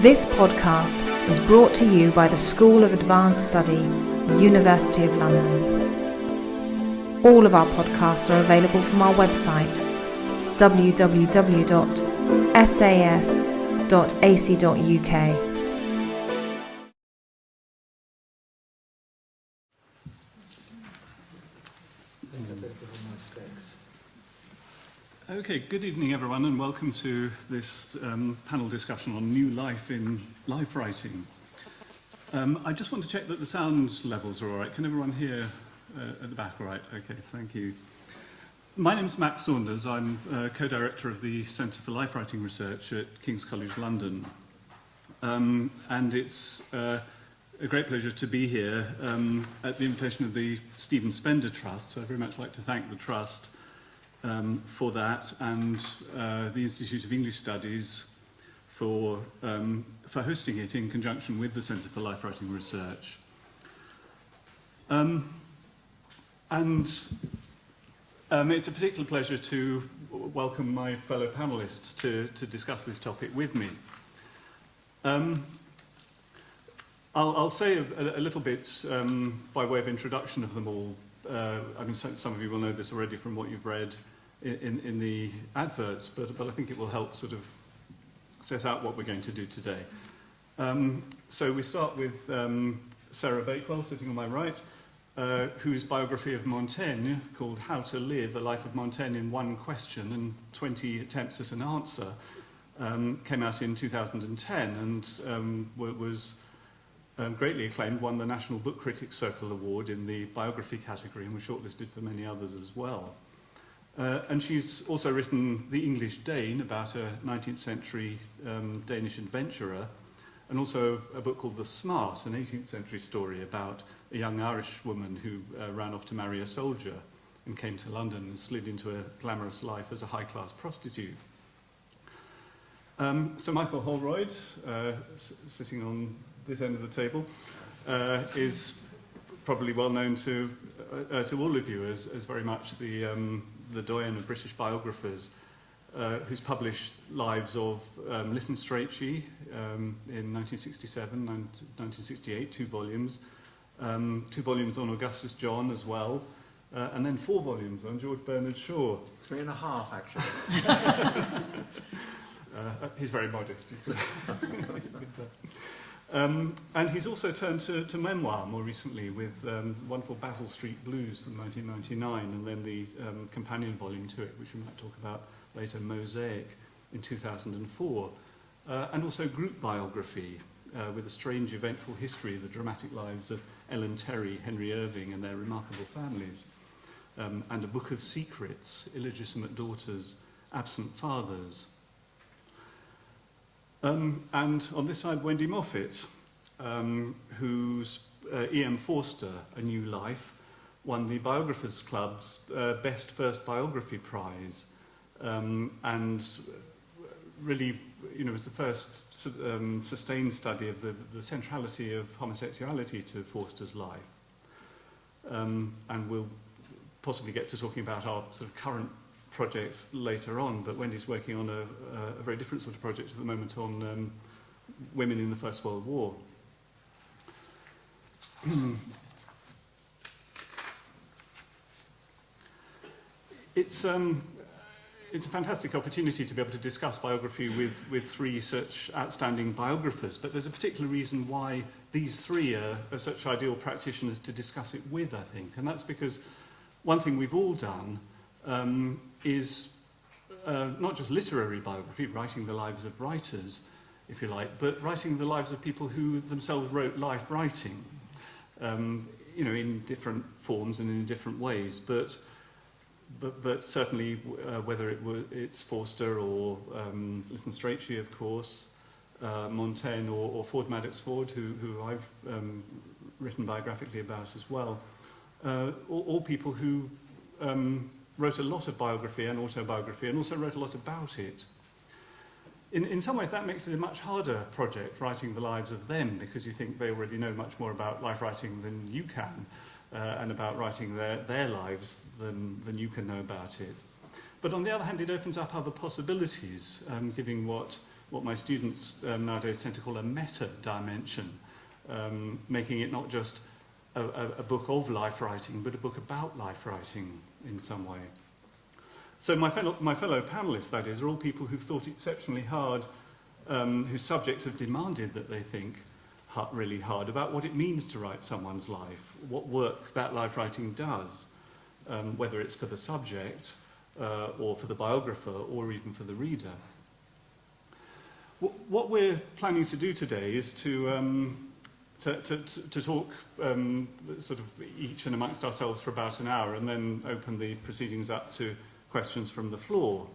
This podcast is brought to you by the School of Advanced Study, University of London. All of our podcasts are available from our website, www.sas.ac.uk. Okay, good evening everyone, and welcome to this panel discussion on new life in life writing. I just want to check that the sound levels are all right. Can everyone hear at the back all right? Okay, thank you. My name's Matt Saunders. I'm co-director of the Centre for Life Writing Research at King's College London. And it's a great pleasure to be here at the invitation of the Stephen Spender Trust. So I'd very much like to thank the Trust for that, and the Institute of English Studies for hosting it in conjunction with the Centre for Life Writing Research. It's a particular pleasure to welcome my fellow panellists to discuss this topic with me. I'll say a little bit by way of introduction of them all. I mean, some of you will know this already from what you've read in the adverts, but I think it will help sort of set out what we're going to do today. So we start with Sarah Bakewell, sitting on my right, whose biography of Montaigne, called How to Live, A Life of Montaigne in One Question and 20 Attempts at an Answer, came out in 2010 and was greatly acclaimed, won the National Book Critics Circle Award in the biography category and was shortlisted for many others as well. And she's also written The English Dane, about a 19th century Danish adventurer, and also a book called The Smart, an 18th century story about a young Irish woman who ran off to marry a soldier and came to London and slid into a glamorous life as a high-class prostitute. So Michael Holroyd, sitting on this end of the table, is probably well known to all of you as very much the doyen of British biographers, who's published lives of Lytton Strachey in 1967, 1968, 2 volumes, 2 volumes on Augustus John as well, and then 4 volumes on George Bernard Shaw. 3.5 actually. He's very modest. And he's also turned to memoir more recently with wonderful Basil Street Blues from 1999, and then the companion volume to it, which we might talk about later, Mosaic, in 2004. And also group biography with A Strange Eventful History, the dramatic lives of Ellen Terry, Henry Irving, and their remarkable families. And A Book of Secrets, Illegitimate Daughters, Absent Fathers. And on this side, Wendy Moffat, whose E.M. Forster, A New Life, won the Biographers Club's Best First Biography Prize, and really, was the first sustained study of the centrality of homosexuality to Forster's life. And we'll possibly get to talking about our sort of current projects later on, but Wendy's working on a very different sort of project at the moment on women in the First World War. It's a fantastic opportunity to be able to discuss biography with 3 such outstanding biographers, but there's a particular reason why these 3 are such ideal practitioners to discuss it with, I think, and that's because one thing we've all done is not just literary biography, writing the lives of writers, if you like, but writing the lives of people who themselves wrote life writing, in different forms and in different ways. But certainly, whether it's Forster or Lytton Strachey, of course, Montaigne or Ford Madox Ford, who I've written biographically about as well, all people who wrote a lot of biography and autobiography, and also wrote a lot about it. In some ways, that makes it a much harder project, writing the lives of them, because you think they already know much more about life writing than you can, and about writing their lives than you can know about it. But on the other hand, it opens up other possibilities, giving what what my students nowadays tend to call a meta dimension, making it not just a book of life writing, but a book about life writing in some way. So my fellow panellists, that is, are all people who've thought exceptionally hard, whose subjects have demanded that they think really hard about what it means to write someone's life, what work that life writing does, whether it's for the subject or for the biographer or even for the reader. What we're planning to do today is to talk sort of each and amongst ourselves for about an hour and then open the proceedings up to questions from the floor.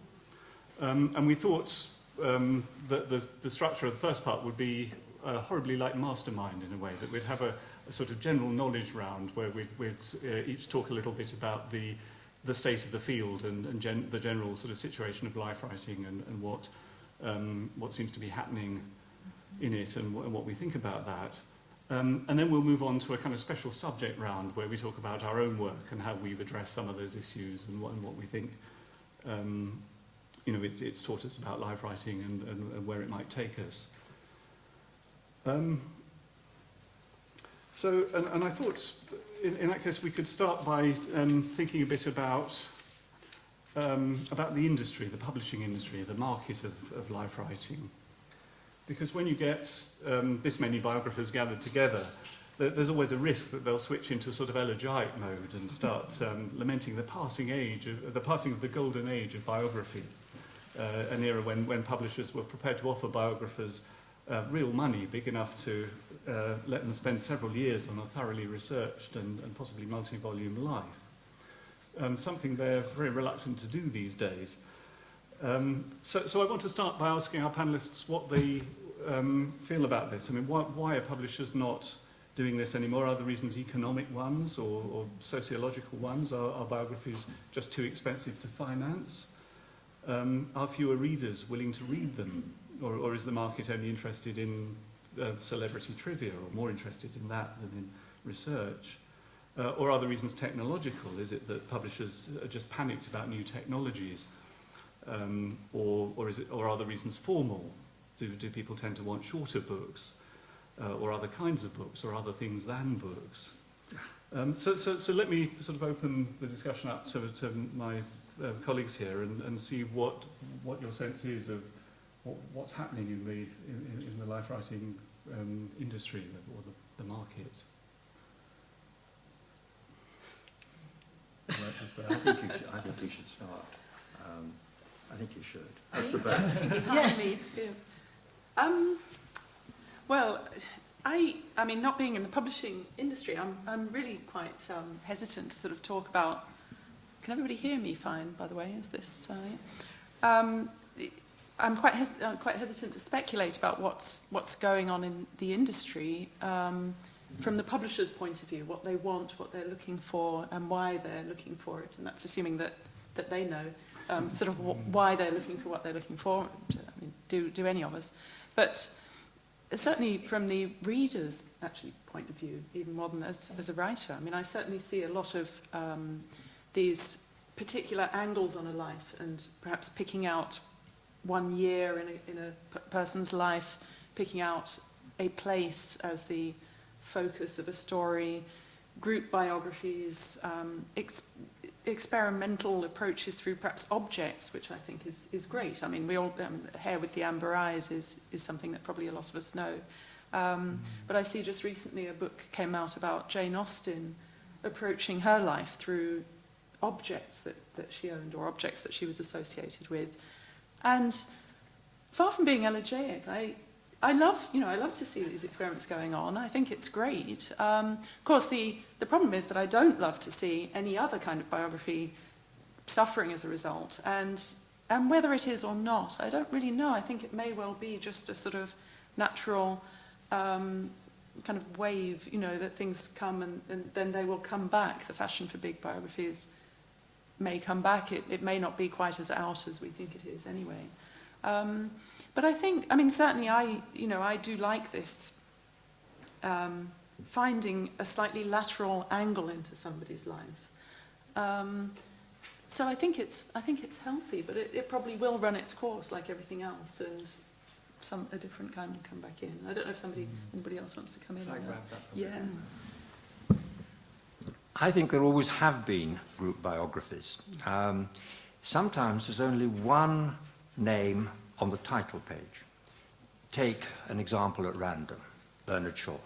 And we thought that the structure of the first part would be horribly like Mastermind in a way, that we'd have a sort of general knowledge round where we'd each talk a little bit about the state of the field and the general sort of situation of life writing and what seems to be happening in it and what we think about that. And then we'll move on to a kind of special subject round where we talk about our own work and how we've addressed some of those issues and what we think it's taught us about life writing and where it might take us. So I thought in that case we could start by thinking a bit about the industry, the publishing industry, the market of life writing. Because when you get this many biographers gathered together, there's always a risk that they'll switch into a sort of elegiac mode and start lamenting the passing of the golden age of biography, an era when publishers were prepared to offer biographers real money big enough to let them spend several years on a thoroughly researched and possibly multi-volume life. Something they're very reluctant to do these days. So I want to start by asking our panellists what they feel about this. I mean, why are publishers not doing this anymore? Are the reasons economic ones or sociological ones? Are biographies just too expensive to finance? Are fewer readers willing to read them? Or is the market only interested in celebrity trivia or more interested in that than in research? Or are the reasons technological? Is it that publishers are just panicked about new technologies? Or are the reasons formal? Do people tend to want shorter books, or other kinds of books, or other things than books? So let me sort of open the discussion up to my colleagues here and see what your sense is of what's happening in the life writing industry or the market. I think you should start. I think you should. That's the vote. Yeah, me too. Well, I mean, not being in the publishing industry, I'm really quite hesitant to sort of talk about. Can everybody hear me fine, by the way? Is this? I'm quite hesitant to speculate about what's going on in the industry from the publisher's point of view, what they want, what they're looking for, and why they're looking for it. And that's assuming that they know sort of why they're looking for what they're looking for. I mean, do any of us? But certainly from the reader's actually point of view, even more than as a writer. I mean, I certainly see a lot of these particular angles on a life, and perhaps picking out one year in a person's life, picking out a place as the focus of a story, group biographies, experimental approaches through perhaps objects, which I think is great. I mean, we all Hair with the Amber Eyes is something that probably a lot of us know. But I see just recently a book came out about Jane Austen approaching her life through objects that she owned or objects that she was associated with. And far from being elegiac, I love to see these experiments going on. I think it's great. Of course, the problem is that I don't love to see any other kind of biography suffering as a result. And whether it is or not, I don't really know. I think it may well be just a sort of natural kind of wave, that things come and then they will come back. The fashion for big biographies may come back. It may not be quite as out as we think it is anyway. But I think, certainly I do like this, finding a slightly lateral angle into somebody's life. So I think it's healthy, but it probably will run its course like everything else. And a different kind and come back in. I don't know if anybody else wants to come in Shall I on grab that. that from Yeah. I think there always have been group biographies. Sometimes there's only one name on the title page. Take an example at random, Bernard Shaw.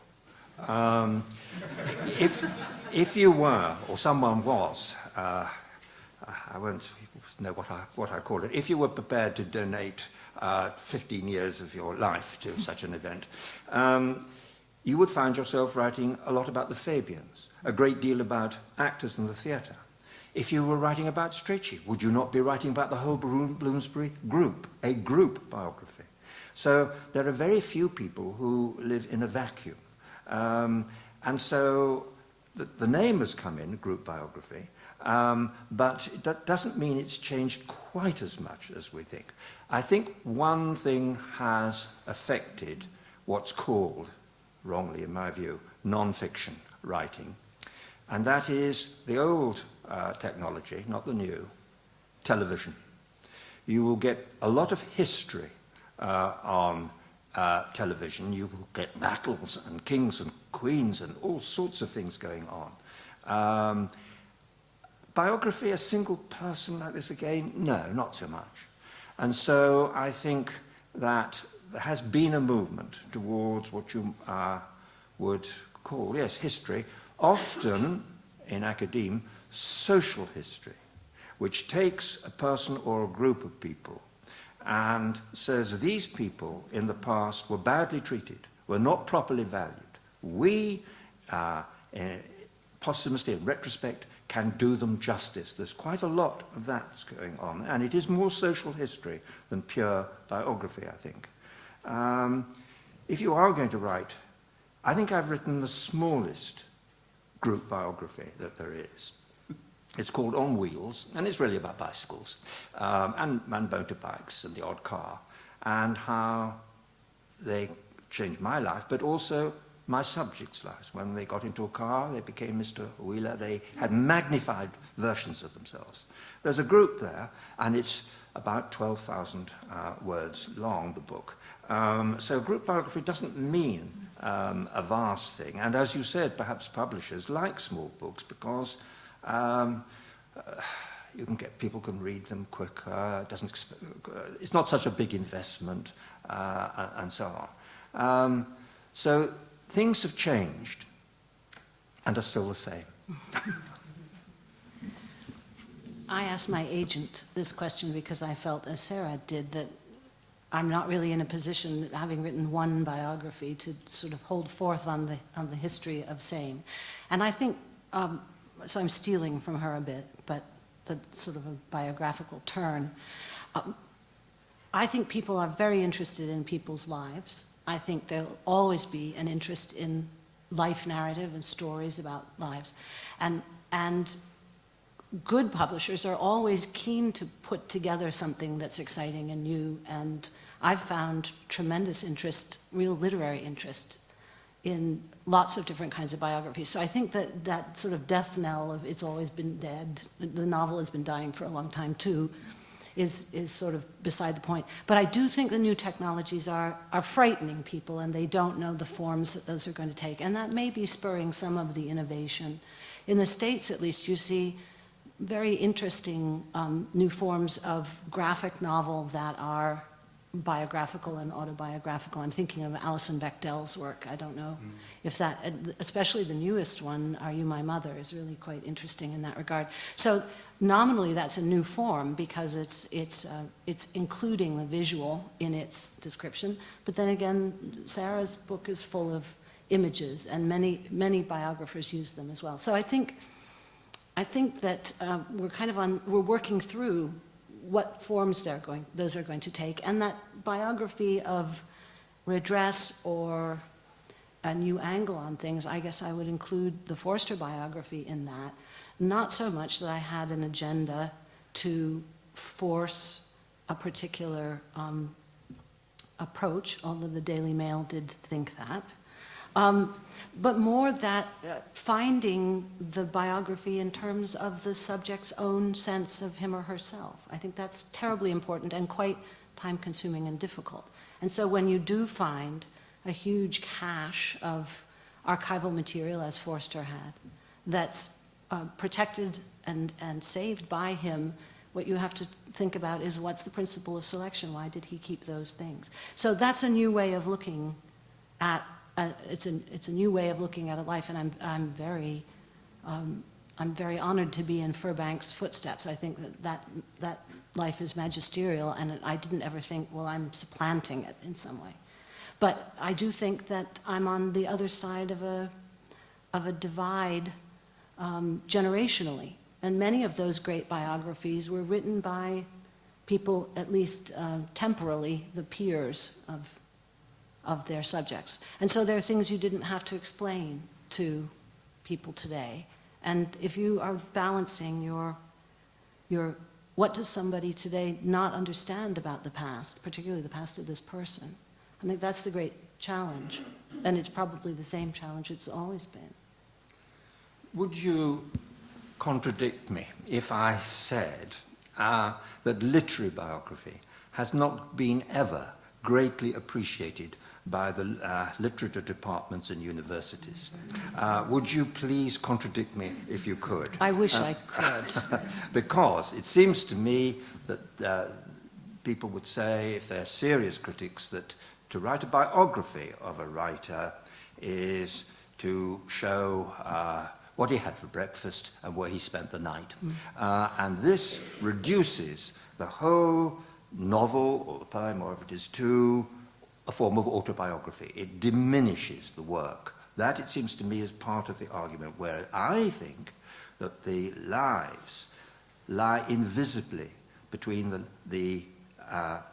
If you were, or someone was, I won't know what I call it, if you were prepared to donate 15 years of your life to such an event, you would find yourself writing a lot about the Fabians, a great deal about actors in the theatre. If you were writing about Strachey, would you not be writing about the whole Bloomsbury group, a group biography? So there are very few people who live in a vacuum. And so the name has come in, group biography, but that doesn't mean it's changed quite as much as we think. I think one thing has affected what's called, wrongly in my view, non-fiction writing, and that is the old technology, not the new, television. You will get a lot of history on television. You will get battles and kings and queens and all sorts of things going on. Biography, a single person like this again? No, not so much. And so I think that there has been a movement towards what you would call, yes, history, often in academia, social history, which takes a person or a group of people and says these people in the past were badly treated, were not properly valued. We, posthumously, in retrospect, can do them justice. There's quite a lot of that that's going on, and it is more social history than pure biography, I think. If you are going to write, I think I've written the smallest group biography that there is. It's called On Wheels, and it's really about bicycles and motorbikes and the odd car, and how they changed my life, but also my subjects' lives. When they got into a car, they became Mr. Wheeler. They had magnified versions of themselves. There's a group there, and it's about 12,000 words long, the book. So group biography doesn't mean a vast thing. And as you said, perhaps publishers like small books because people can read them quicker. It's not such a big investment, and so on. So things have changed and are still the same. I asked my agent this question because I felt, as Sarah did, that I'm not really in a position, having written one biography, to sort of hold forth on the history of same. And I think, so I'm stealing from her a bit, but that's sort of a biographical turn. I think people are very interested in people's lives. I think there'll always be an interest in life narrative and stories about lives. And good publishers are always keen to put together something that's exciting and new, and I've found tremendous interest, real literary interest, in lots of different kinds of biographies. So I think that sort of death knell of it's always been dead, the novel has been dying for a long time too, is sort of beside the point. But I do think the new technologies are frightening people, and they don't know the forms that those are going to take, and that may be spurring some of the innovation. In the States, at least, you see very interesting new forms of graphic novel that are biographical and autobiographical. I'm thinking of Alison Bechdel's work. I don't know if that, especially the newest one, Are You My Mother, is really quite interesting in that regard. So nominally that's a new form because it's including the visual in its description. But then again, Sarah's book is full of images, and many biographers use them as well. So I think that we're working through what forms those are going to take, and that biography of redress or a new angle on things, I guess I would include the Forster biography in that. Not so much that I had an agenda to force a particular approach, although the Daily Mail did think that. But more that finding the biography in terms of the subject's own sense of him or herself. I think that's terribly important and quite time-consuming and difficult. And so when you do find a huge cache of archival material, as Forster had, that's protected and saved by him, what you have to think about is what's the principle of selection? Why did he keep those things? So that's a new way of looking at, it's a new way of looking at a life, and I'm very honored to be in Furbank's footsteps. I think that life is magisterial, and I didn't ever think, well, I'm supplanting it in some way. But I do think that I'm on the other side of a divide generationally. And many of those great biographies were written by people, at least temporally, the peers of their subjects. And so there are things you didn't have to explain to people today. And if you are balancing your what does somebody today not understand about the past, particularly the past of this person, I think that's the great challenge. And it's probably the same challenge it's always been. Would you contradict me if I said that literary biography has not been ever greatly appreciated by the literature departments in universities? Would you please contradict me if you could? I wish I could. Because it seems to me that people would say, if they're serious critics, that to write a biography of a writer is to show what he had for breakfast and where he spent the night. And this reduces the whole novel or the poem, or whatever it is, to a form of autobiography. It diminishes the work. That, it seems to me, is part of the argument, where I think that the lives lie invisibly between the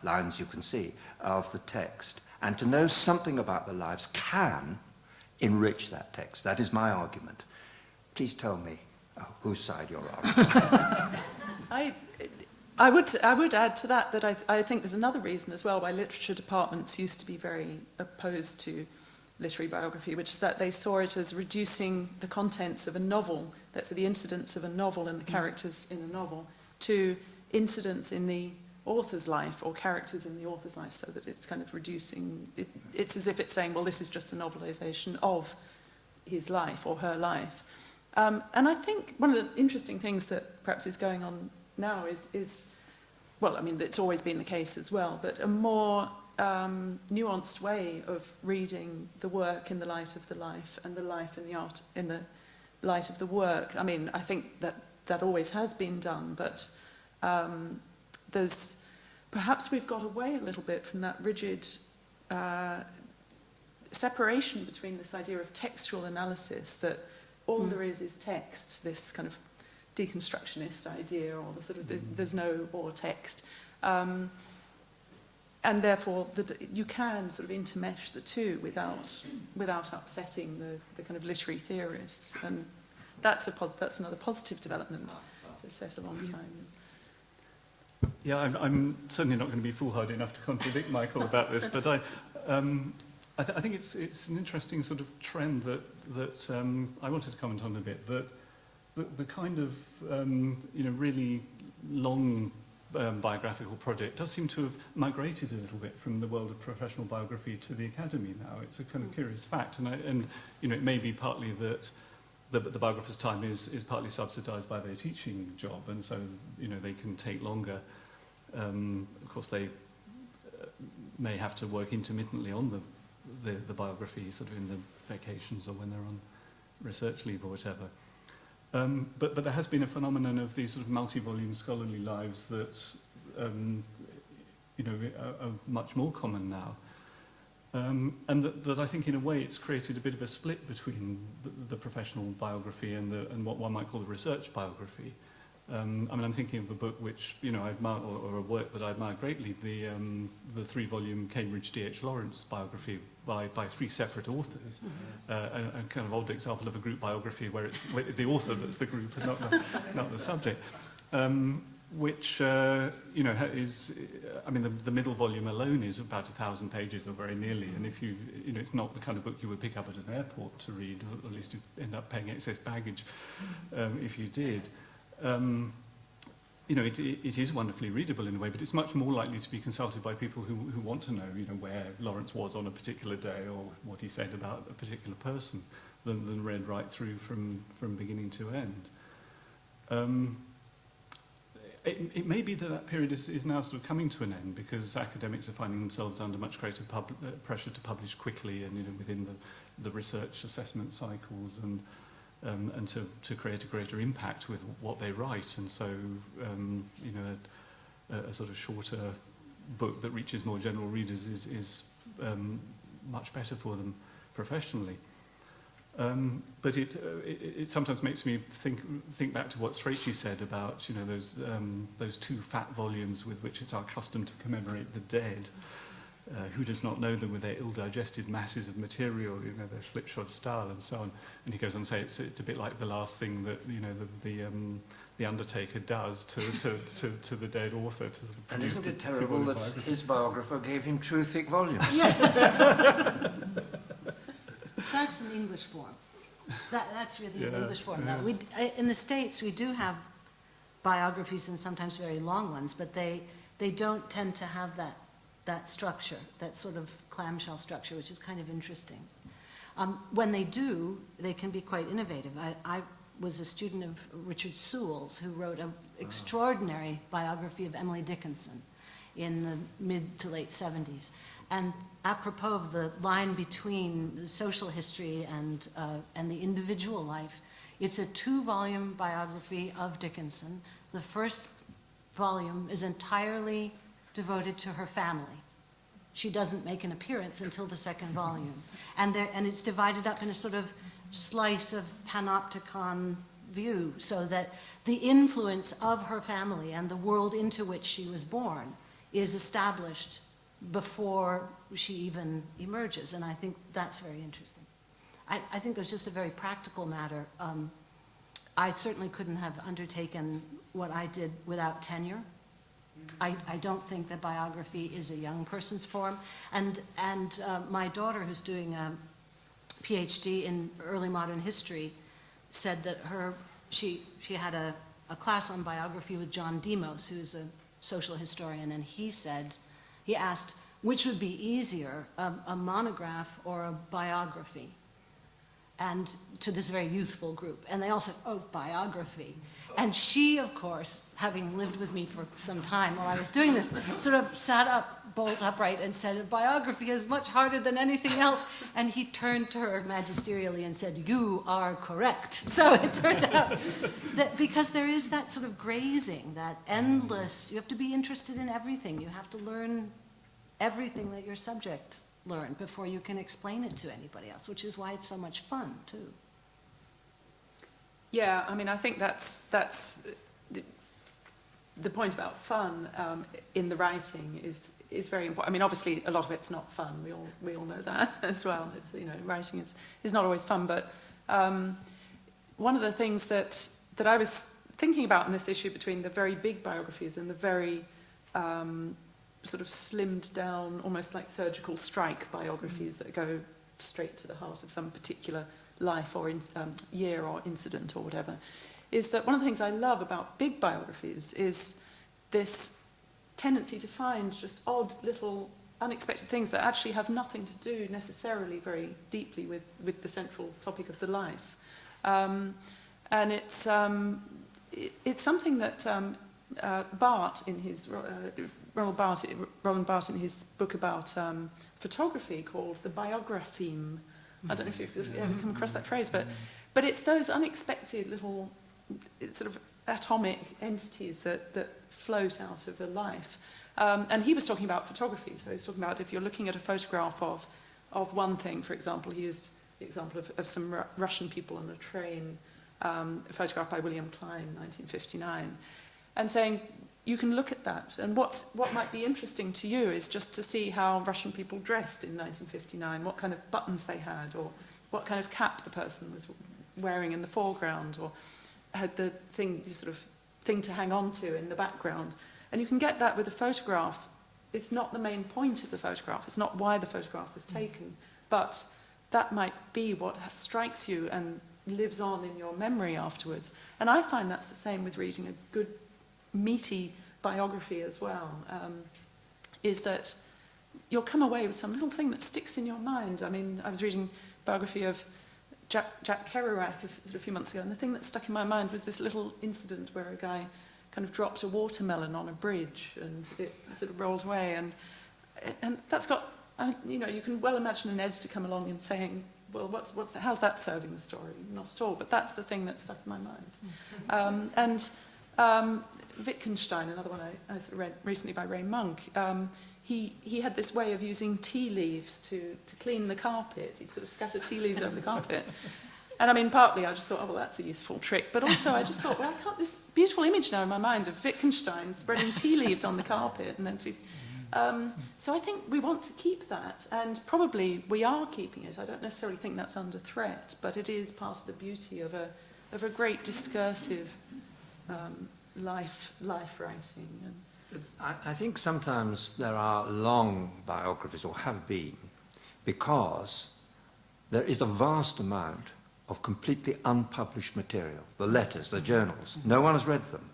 lines you can see of the text. And to know something about the lives can enrich that text. That is my argument. Please tell me whose side you're on. I would add to that I think there's another reason as well why literature departments used to be very opposed to literary biography, which is that they saw it as reducing the contents of a novel, that's the incidents of a novel and the characters in the novel, to incidents in the author's life or characters in the author's life, so that it's kind of reducing, it's as if it's saying, well, this is just a novelization of his life or her life. And I think one of the interesting things that perhaps is going on now is well, I mean, it's always been the case as well, but a more nuanced way of reading the work in the light of the life and the life and the art in the light of the work. I mean, I think that always has been done, but perhaps we've got away a little bit from that rigid separation between this idea of textual analysis, that all there is text, this kind of deconstructionist idea, or the sort of there's no or text, and therefore you can sort of intermesh the two without upsetting the kind of literary theorists, and that's another positive development to set alongside. Yeah, I'm certainly not going to be foolhardy enough to contradict Michael about this, but I think it's an interesting sort of trend that I wanted to comment on a bit. That the kind of really long biographical project does seem to have migrated a little bit from the world of professional biography to the academy now. It's a kind of curious fact, and it may be partly that the biographer's time is partly subsidised by their teaching job, and so they can take longer. Of course, they may have to work intermittently on the biography, sort of in the vacations or when they're on research leave or whatever. But there has been a phenomenon of these sort of multi-volume scholarly lives that are much more common now, and that I think in a way it's created a bit of a split between the professional biography and what one might call the research biography. I mean, I'm thinking of a book which I admire, or a work that I admire greatly, the 3-volume Cambridge D.H. Lawrence biography by 3 separate authors, a kind of odd example of a group biography where it's the author that's the group and not the subject, which is, I mean, the middle volume alone is about 1,000 pages or very nearly, and if it's not the kind of book you would pick up at an airport to read, or at least you'd end up paying excess baggage if you did. you know, it is wonderfully readable in a way, but it's much more likely to be consulted by people who want to know, you know, where Lawrence was on a particular day or what he said about a particular person than read right through from beginning to end. It may be that period is now sort of coming to an end because academics are finding themselves under much greater pressure to publish quickly and, you know, within the research assessment cycles and to create a greater impact with what they write. And so, you know, a sort of shorter book that reaches more general readers is much better for them professionally. But it sometimes makes me think back to what Strachey said about, you know, those two fat volumes with which it's our custom to commemorate the dead. Who does not know them with their ill-digested masses of material, you know, their slipshod style and so on. And he goes on to say it's a bit like the last thing that, you know, the undertaker does to the dead author. To sort of and isn't it terrible that his biographer gave him two thick volumes? That's an English form. That's really an English form. Now, in the States, we do have biographies and sometimes very long ones, but they don't tend to have that structure, that sort of clamshell structure, which is kind of interesting. When they do, they can be quite innovative. I was a student of Richard Sewell's, who wrote an extraordinary biography of Emily Dickinson in the mid to late 70s. And apropos of the line between social history and the individual life, it's a 2-volume biography of Dickinson. The first volume is entirely devoted to her family. She doesn't make an appearance until the second volume. And it's divided up in a sort of slice of panopticon view, so that the influence of her family and the world into which she was born is established before she even emerges. And I think that's very interesting. I think there's just a very practical matter. I certainly couldn't have undertaken what I did without tenure. I don't think that biography is a young person's form. And my daughter, who's doing a PhD in early modern history, said that she had a class on biography with John Demos, who's a social historian, and he asked, which would be easier, a monograph or a biography? And to this very youthful group. And they all said, oh, biography. And she, of course, having lived with me for some time while I was doing this, sort of sat up, bolt upright, and said, a biography is much harder than anything else. And he turned to her magisterially and said, you are correct. So it turned out that because there is that sort of grazing, that endless, you have to be interested in everything. You have to learn everything that your subject learned before you can explain it to anybody else, which is why it's so much fun, too. Yeah, I mean, I think that's the point about fun in the writing is very important. I mean, obviously, a lot of it's not fun. We all know that as well. It's, you know, writing is not always fun. But one of the things that I was thinking about in this issue between the very big biographies and the very sort of slimmed down, almost like surgical strike biographies that go straight to the heart of some particular life or year or incident or whatever, is that one of the things I love about big biographies is this tendency to find just odd little unexpected things that actually have nothing to do necessarily very deeply with the central topic of the life. And it's something that Barth in his Roland Barth in his book about photography called the Biography. I don't know if you've ever come across that phrase, but it's those unexpected little sort of atomic entities that float out of a life. And he was talking about photography, so he was talking about if you're looking at a photograph of one thing, for example, he used the example of some Russian people on a train, a photograph by William Klein, 1959, and saying, you can look at that, and what might be interesting to you is just to see how Russian people dressed in 1959, what kind of buttons they had, or what kind of cap the person was wearing in the foreground, or had the sort of thing to hang on to in the background. And you can get that with a photograph. It's not the main point of the photograph, it's not why the photograph was taken, but that might be what strikes you and lives on in your memory afterwards. And I find that's the same with reading a good meaty biography as well, is that you'll come away with some little thing that sticks in your mind. I mean, I was reading a biography of Jack Kerouac a few months ago, and the thing that stuck in my mind was this little incident where a guy kind of dropped a watermelon on a bridge and it sort of rolled away, and that's got, you know, you can well imagine an editor come along and saying, well, how's that serving the story? Not at all, but that's the thing that stuck in my mind. Wittgenstein, another one I sort of read recently by Ray Monk, he had this way of using tea leaves to clean the carpet. He'd sort of scatter tea leaves over the carpet. And I mean, partly I just thought, oh, well, that's a useful trick. But also I just thought, well, I can't, this beautiful image now in my mind of Wittgenstein spreading tea leaves on the carpet and then so I think we want to keep that, and probably we are keeping it. I don't necessarily think that's under threat, but it is part of the beauty of a great discursive life writing. I think sometimes there are long biographies, or have been, because there is a vast amount of completely unpublished material, the letters, the journals. No one has read them.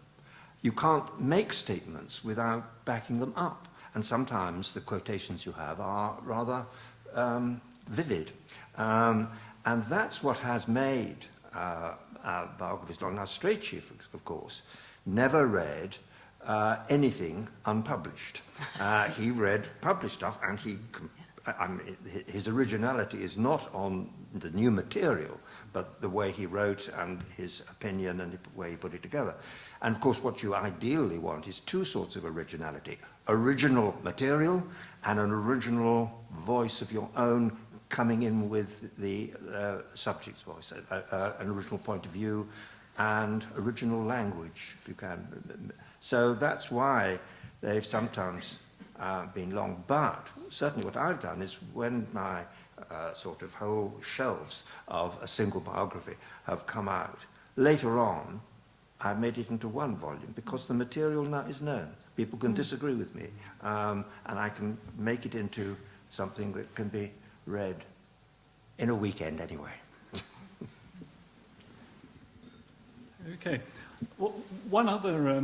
You can't make statements without backing them up. And sometimes the quotations you have are rather vivid. And that's what has made biographies long. Now, Strachey, of course, never read anything unpublished. He read published stuff, and his originality is not on the new material, but the way he wrote and his opinion and the way he put it together. And of course, what you ideally want is two sorts of originality: original material and an original voice of your own coming in with the subject's voice, an original point of view and original language, if you can. So that's why they've sometimes been long. But certainly what I've done is, when my sort of whole shelves of a single biography have come out, later on I made it into one volume, because the material now is known. People can disagree with me, and I can make it into something that can be read in a weekend anyway. Okay. Well, one other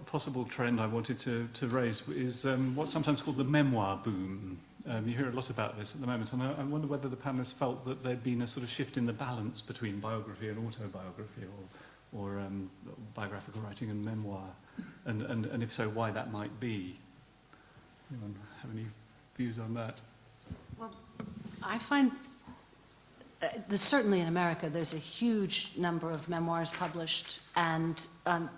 possible trend I wanted to raise is what's sometimes called the memoir boom. You hear a lot about this at the moment, and I wonder whether the panelists felt that there'd been a sort of shift in the balance between biography and autobiography, or biographical writing and memoir, and if so, why that might be. Anyone have any views on that? Well, I find certainly in America there's a huge number of memoirs published, and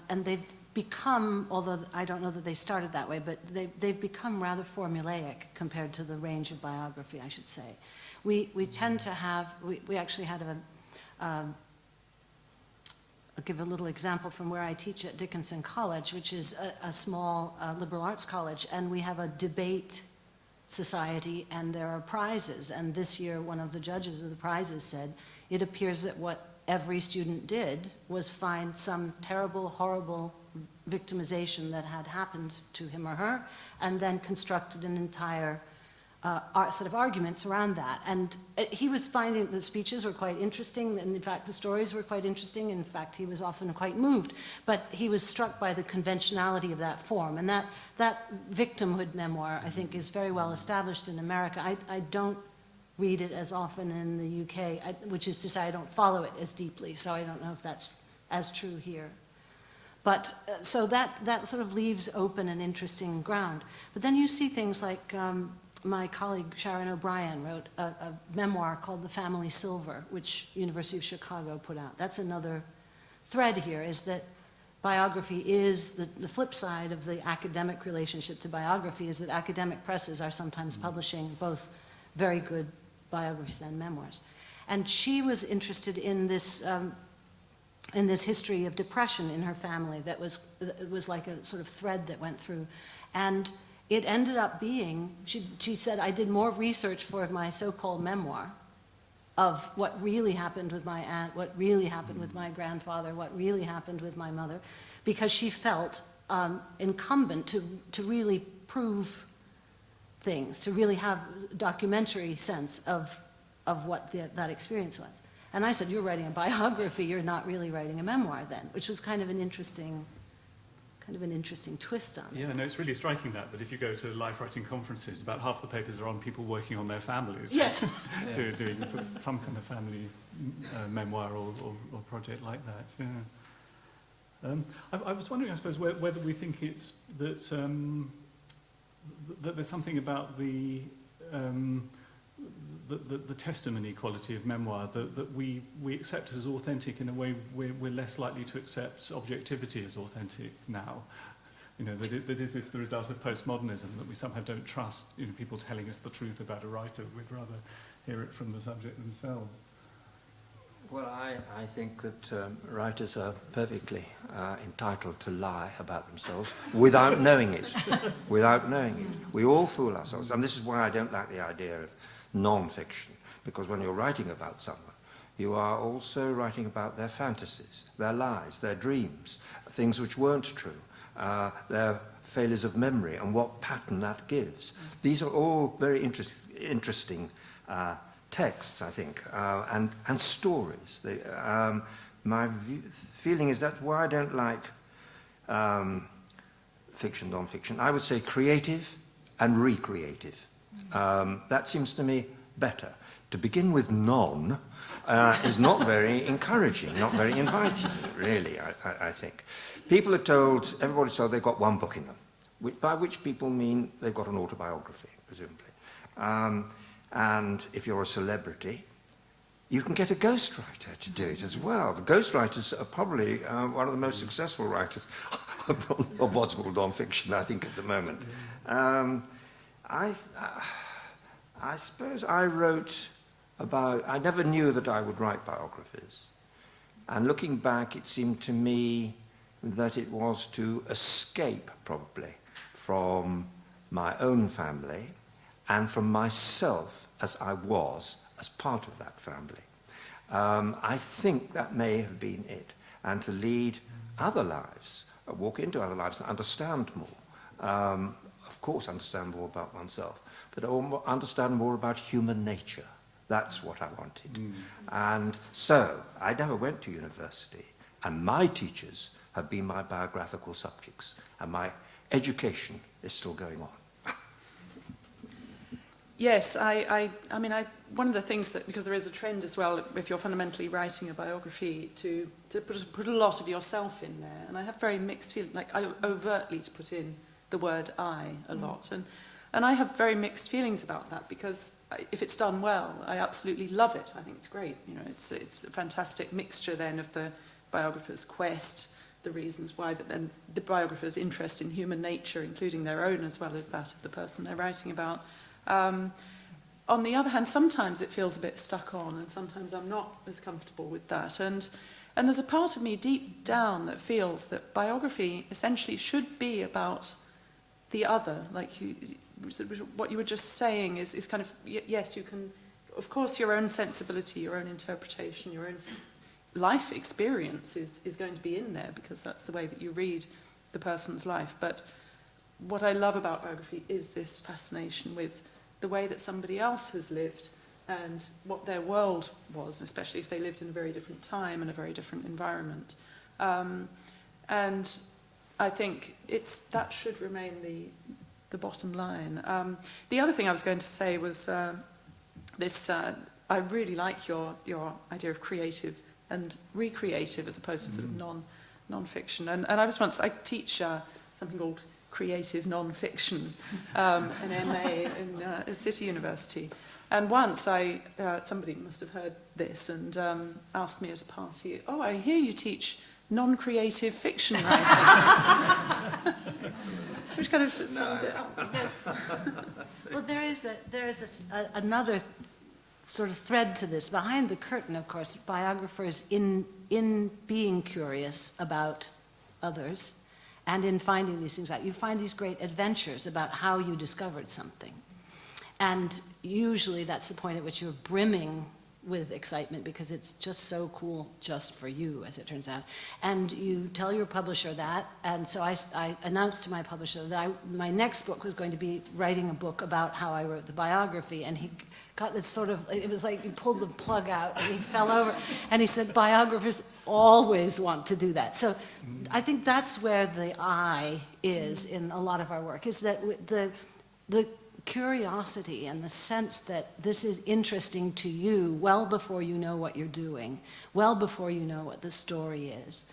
they've become, although I don't know that they started that way, but they've become rather formulaic compared to the range of biography, I should say. We tend to have, we actually had I'll give a little example from where I teach at Dickinson College, which is a small liberal arts college, and we have a debate society, and there are prizes. And this year, one of the judges of the prizes said, it appears that what every student did was find some terrible, horrible victimization that had happened to him or her, and then constructed an entire set of arguments around that. And he was finding the speeches were quite interesting, and in fact the stories were quite interesting. In fact, he was often quite moved, but he was struck by the conventionality of that form. And that victimhood memoir, I think, is very well established in America. I don't read it as often in the UK, which is to say I don't follow it as deeply, so I don't know if that's as true here. But so that sort of leaves open an interesting ground. But then you see things like my colleague Sharon O'Brien wrote a memoir called The Family Silver, which University of Chicago put out. That's another thread here, is that biography is the flip side of the academic relationship to biography, is that academic presses are sometimes publishing both very good biographies and memoirs. And she was interested in this history of depression in her family that was like a sort of thread that went through. And it ended up being, she said, I did more research for my so-called memoir of what really happened with my aunt, what really happened with my grandfather, what really happened with my mother, because she felt incumbent to really prove things, to really have a documentary sense of what that experience was. And I said, you're writing a biography, you're not really writing a memoir then, which was kind of an interesting kind of an interesting twist on it. Yeah, no, it's really striking that if you go to life writing conferences, about half the papers are on people working on their families. Yes. doing sort of some kind of family memoir or project like that. Yeah. I was wondering, I suppose, whether we think it's that that there's something about the testimony quality of memoir that we accept as authentic in a way we're less likely to accept objectivity as authentic now. You know, that is this the result of postmodernism, that we somehow don't trust, you know, people telling us the truth about a writer. We'd rather hear it from the subject themselves. Well, I think that writers are perfectly entitled to lie about themselves without knowing it. Without knowing it. We all fool ourselves. And this is why I don't like the idea of non-fiction, because when you're writing about someone, you are also writing about their fantasies, their lies, their dreams, things which weren't true, their failures of memory and what pattern that gives. These are all very interesting texts, I think, and stories. My feeling is that's why I don't like fiction, non-fiction. I would say creative and recreative. That seems to me better. To begin with non is not very encouraging, not very inviting, really, I think. People are told, everybody's told they've got one book in them, by which people mean they've got an autobiography, presumably. And if you're a celebrity, you can get a ghostwriter to do it as well. The ghostwriters are probably one of the most successful writers of what's called non-fiction, I think, at the moment. I suppose I wrote about... I never knew that I would write biographies. And looking back, it seemed to me that it was to escape, probably, from my own family and from myself as I was as part of that family. I think that may have been it. And to lead other lives, walk into other lives and understand more. Of course, understand more about oneself, but understand more about human nature. That's what I wanted. And so, I never went to university, and my teachers have been my biographical subjects, and my education is still going on. Yes, I mean, one of the things that, because there is a trend as well, if you're fundamentally writing a biography, to put a lot of yourself in there, and I have very mixed feelings, like overtly to put in the word I a lot, and I have very mixed feelings about that, because if it's done well, I absolutely love it. I think it's great. You know, it's a fantastic mixture then of the biographer's quest, the reasons why, and the biographer's interest in human nature, including their own as well as that of the person they're writing about. On the other hand, sometimes it feels a bit stuck on, and sometimes I'm not as comfortable with that. And there's a part of me deep down that feels that biography essentially should be about the other. Like what you were just saying is kind of, yes, you can, of course, your own sensibility, your own interpretation, your own life experience is going to be in there, because that's the way that you read the person's life. But what I love about biography is this fascination with the way that somebody else has lived and what their world was, especially if they lived in a very different time and a very different environment. And I think that should remain the bottom line. The other thing I was going to say was this, I really like your idea of creative and recreative as opposed to sort of non-fiction. And I teach something called creative non-fiction, an MA in a city university. And once somebody must have heard this and asked me at a party, "Oh, I hear you teach non-creative fiction writing," which kind of sums it up. Well, there is another sort of thread to this. Behind the curtain, of course, biographers, in being curious about others and in finding these things out, you find these great adventures about how you discovered something. And usually that's the point at which you're brimming with excitement because it's just so cool just for you, as it turns out. And you tell your publisher that, and so I announced to my publisher that my next book was going to be writing a book about how I wrote the biography, and he got this sort of, it was like he pulled the plug out and he fell over, and he said, biographers always want to do that. So I think that's where the I is in a lot of our work, is that the curiosity and the sense that this is interesting to you well before you know what you're doing, well before you know what the story is.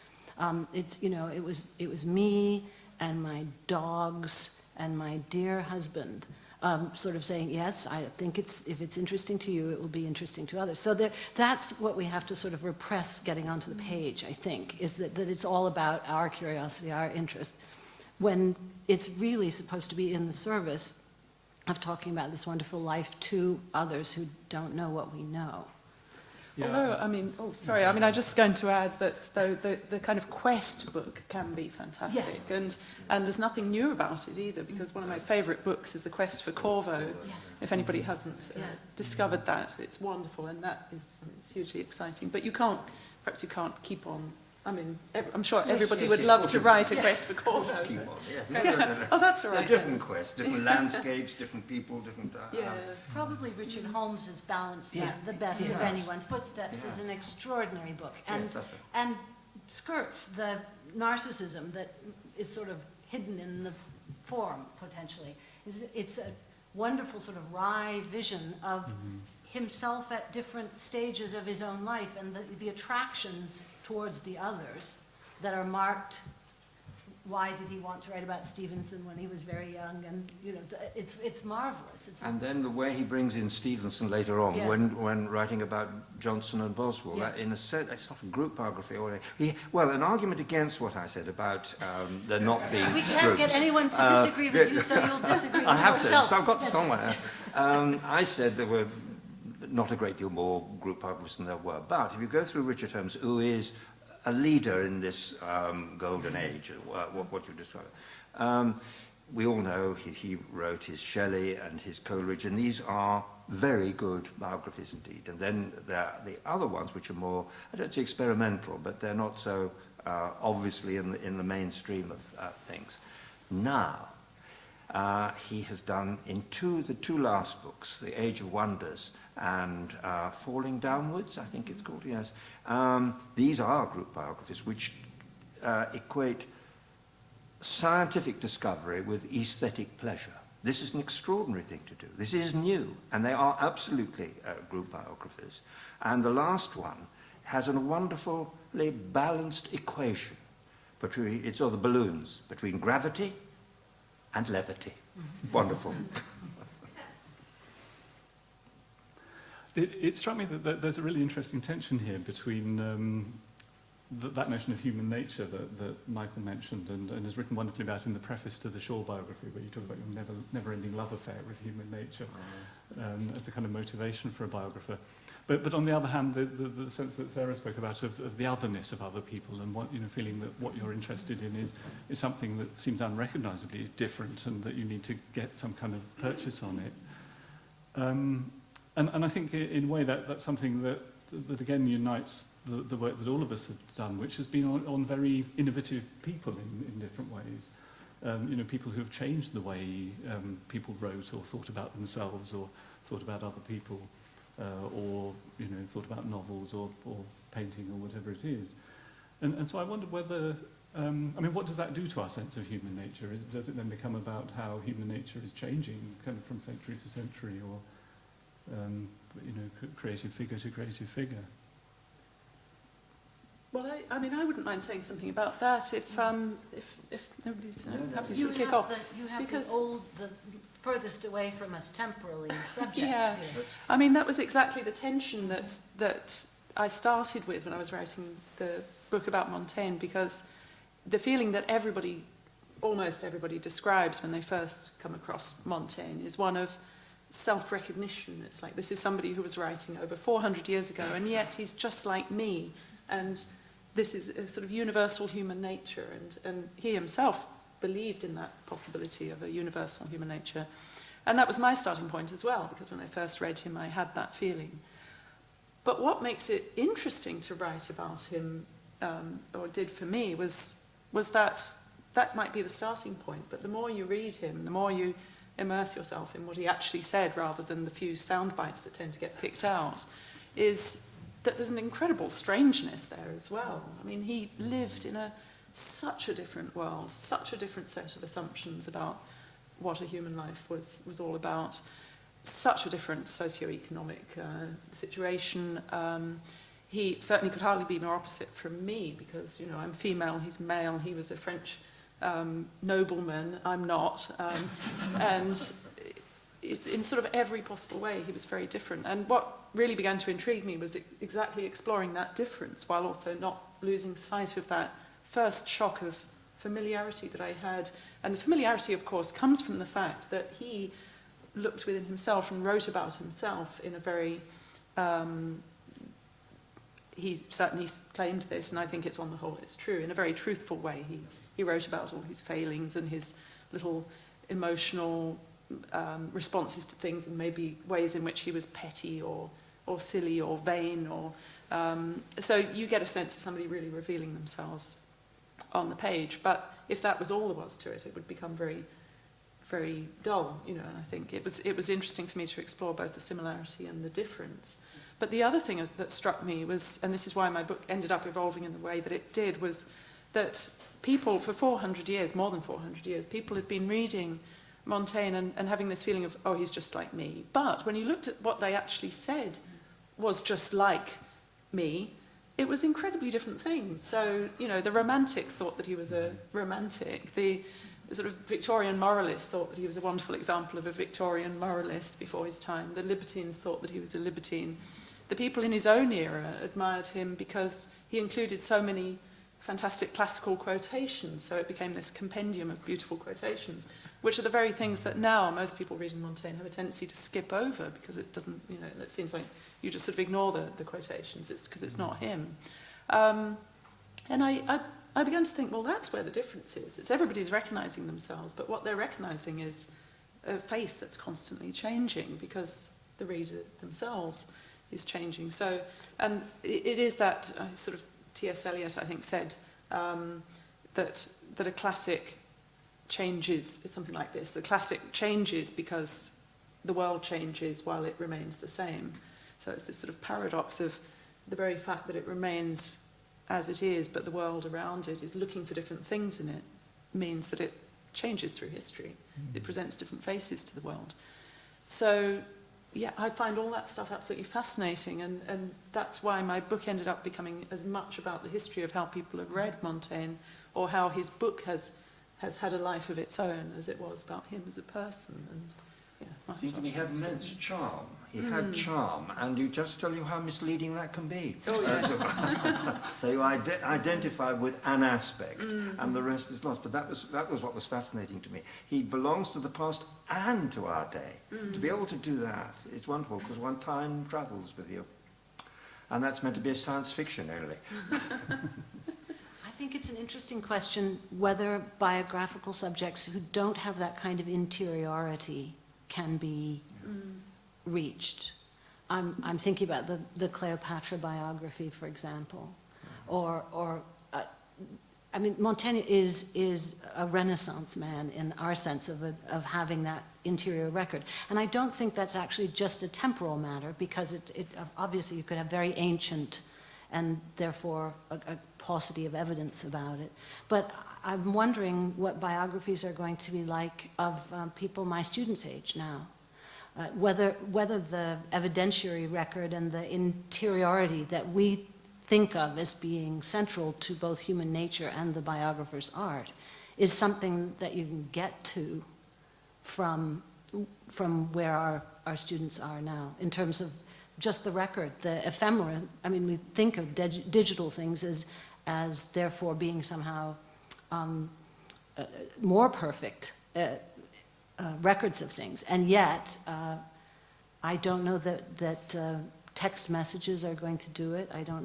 It's, you know, it was me and my dogs and my dear husband sort of saying, yes, I think if it's interesting to you, it will be interesting to others. So that's what we have to sort of repress getting onto the page, I think, is that it's all about our curiosity, our interest, when it's really supposed to be in the service of talking about this wonderful life to others who don't know what we know. Yeah. Although, I mean, I'm just going to add that though the kind of quest book can be fantastic, Yes. and there's nothing new about it either, because one of my favourite books is The Quest for Corvo. Yes. If anybody hasn't discovered that, it's wonderful, and that is it's hugely exciting. But perhaps you can't keep on. I mean, I'm sure everybody would love to write A Quest for Corvo. Keep on, yes. No. Oh, that's all right. They're different quests, different landscapes, different people, different... Yeah. Probably Richard Holmes has balanced that Yeah. the best of Yeah. anyone. Footsteps is an extraordinary book, and Yes, that's right. and skirts the narcissism that is sort of hidden in the form potentially. It's a wonderful sort of wry vision of himself at different stages of his own life, and the attractions towards the others that are marked. Why did he want to write about Stevenson when he was very young? And you know, it's marvelous. And then the way he brings in Stevenson later on, Yes. when writing about Johnson and Boswell, Yes. in a sense, it's not a group biography. Well, an argument against what I said about there not being We can't groups. get anyone to disagree with you, so you'll disagree I with have yourself. to, so I've got somewhere. I said there were not a great deal more group biographies than there were. But if you go through Richard Holmes, who is a leader in this golden age, what you describe, we all know he wrote his Shelley and his Coleridge, and these are very good biographies indeed. And then there are the other ones, which are more, I don't say experimental, but they're not so obviously in the mainstream of things. Now, he has done in the two last books, The Age of Wonders and Falling Downwards, I think it's called, yes. These are group biographies which equate scientific discovery with aesthetic pleasure. This is an extraordinary thing to do. This is new, and they are absolutely group biographies. And the last one has a wonderfully balanced equation between, it's all the balloons, between gravity and levity. Wonderful. It struck me that there's a really interesting tension here between that notion of human nature that Michael mentioned and has written wonderfully about in the preface to the Shaw biography, where you talk about your never-ending love affair with human nature as a kind of motivation for a biographer. But on the other hand, the sense that Sarah spoke about of the otherness of other people and feeling that what you're interested in is something that seems unrecognisably different and that you need to get some kind of purchase on it. And I think in a way that's something that again unites the work that all of us have done, which has been on very innovative people in different ways. People who have changed the way people wrote or thought about themselves or thought about other people. Or thought about novels or painting or whatever it is. And so I wondered whether, what does that do to our sense of human nature? Does it then become about how human nature is changing kind of from century to century or, creative figure to creative figure? Well, I wouldn't mind saying something about that if nobody's happy to kick off. You have Because- the furthest away from us temporally subject. Yeah. I mean, that was exactly the tension that I started with when I was writing the book about Montaigne, because the feeling that almost everybody describes when they first come across Montaigne is one of self-recognition. It's like, this is somebody who was writing over 400 years ago, and yet he's just like me, and this is a sort of universal human nature, and he himself believed in that possibility of a universal human nature. And that was my starting point as well, because when I first read him, I had that feeling. But what makes it interesting to write about him, or did for me, was that might be the starting point, but the more you read him, the more you immerse yourself in what he actually said rather than the few sound bites that tend to get picked out, is that there's an incredible strangeness there as well. I mean, he lived in such a different world, such a different set of assumptions about what a human life was all about, such a different socioeconomic situation. He certainly could hardly be more opposite from me because, I'm female, he's male, he was a French nobleman, I'm not. And in sort of every possible way, he was very different. And what really began to intrigue me was exactly exploring that difference while also not losing sight of that first shock of familiarity that I had. And the familiarity, of course, comes from the fact that he looked within himself and wrote about himself in a very... he certainly claimed this, and I think it's on the whole it's true, in a very truthful way. He wrote about all his failings and his little emotional responses to things and maybe ways in which he was petty or silly or vain. So you get a sense of somebody really revealing themselves on the page. But if that was all there was to it, it would become very, very dull, and I think it was interesting for me to explore both the similarity and the difference. But the other thing that struck me was, and this is why my book ended up evolving in the way that it did, was that people for 400 years, more than 400 years, people had been reading Montaigne and having this feeling of, oh, he's just like me. But when you looked at what they actually said was just like me, it was incredibly different things. So, the Romantics thought that he was a romantic. The sort of Victorian moralists thought that he was a wonderful example of a Victorian moralist before his time. The libertines thought that he was a libertine. The people in his own era admired him because he included so many fantastic classical quotations, so it became this compendium of beautiful quotations, which are the very things that now most people reading Montaigne have a tendency to skip over because it doesn't, it seems like you just sort of ignore the quotations, it's because it's not him. And I began to think, well, that's where the difference is. It's everybody's recognising themselves, but what they're recognising is a face that's constantly changing because the reader themselves is changing. So, and it is that sort of T.S. Eliot, I think, said that a classic changes, is something like this. The classic changes because the world changes while it remains the same. So it's this sort of paradox of the very fact that it remains as it is, but the world around it is looking for different things in it, means that it changes through history. It presents different faces to the world. So, yeah, I find all that stuff absolutely fascinating, and that's why my book ended up becoming as much about the history of how people have read Montaigne, or how his book has had a life of its own, as it was about him as a person. And yeah, he had immense charm. He had charm, and you just tell you how misleading that can be. Oh, yes. So you identify with an aspect, and the rest is lost. But that was what was fascinating to me. He belongs to the past and to our day. To be able to do that is wonderful, because one time travels with you. And that's meant to be a science fiction only. I think it's an interesting question whether biographical subjects who don't have that kind of interiority can be reached. I'm thinking about the Cleopatra biography, for example, or I mean, Montaigne is a Renaissance man in our sense of having that interior record, and I don't think that's actually just a temporal matter, because it obviously you could have very ancient and therefore a paucity of evidence about it. But I'm wondering what biographies are going to be like of people my students' age now. Whether the evidentiary record and the interiority that we think of as being central to both human nature and the biographer's art is something that you can get to from where our students are now, in terms of just the record, the ephemera. I mean, we think of digital things as therefore being somehow more perfect records of things, and yet I don't know that text messages are going to do it. I don't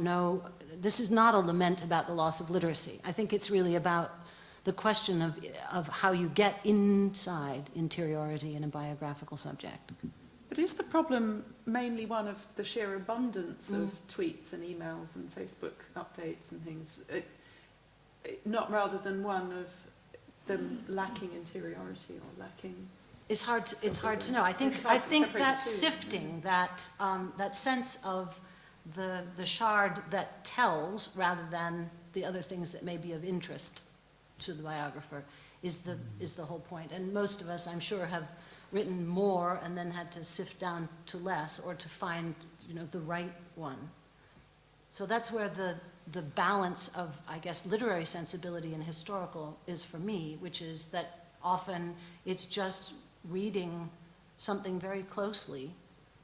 know. This is not a lament about the loss of literacy. I think it's really about the question of how you get inside interiority in a biographical subject. But is the problem mainly one of the sheer abundance of tweets and emails and Facebook updates and things, not rather than one of them lacking interiority or lacking? It's hard to know. I think that sifting, that sense of the shard that tells rather than the other things that may be of interest to the biographer is the whole point. And most of us, I'm sure, have written more and then had to sift down to less or to find, the right one. So that's where the balance of, I guess, literary sensibility and historical is for me, which is that often it's just reading something very closely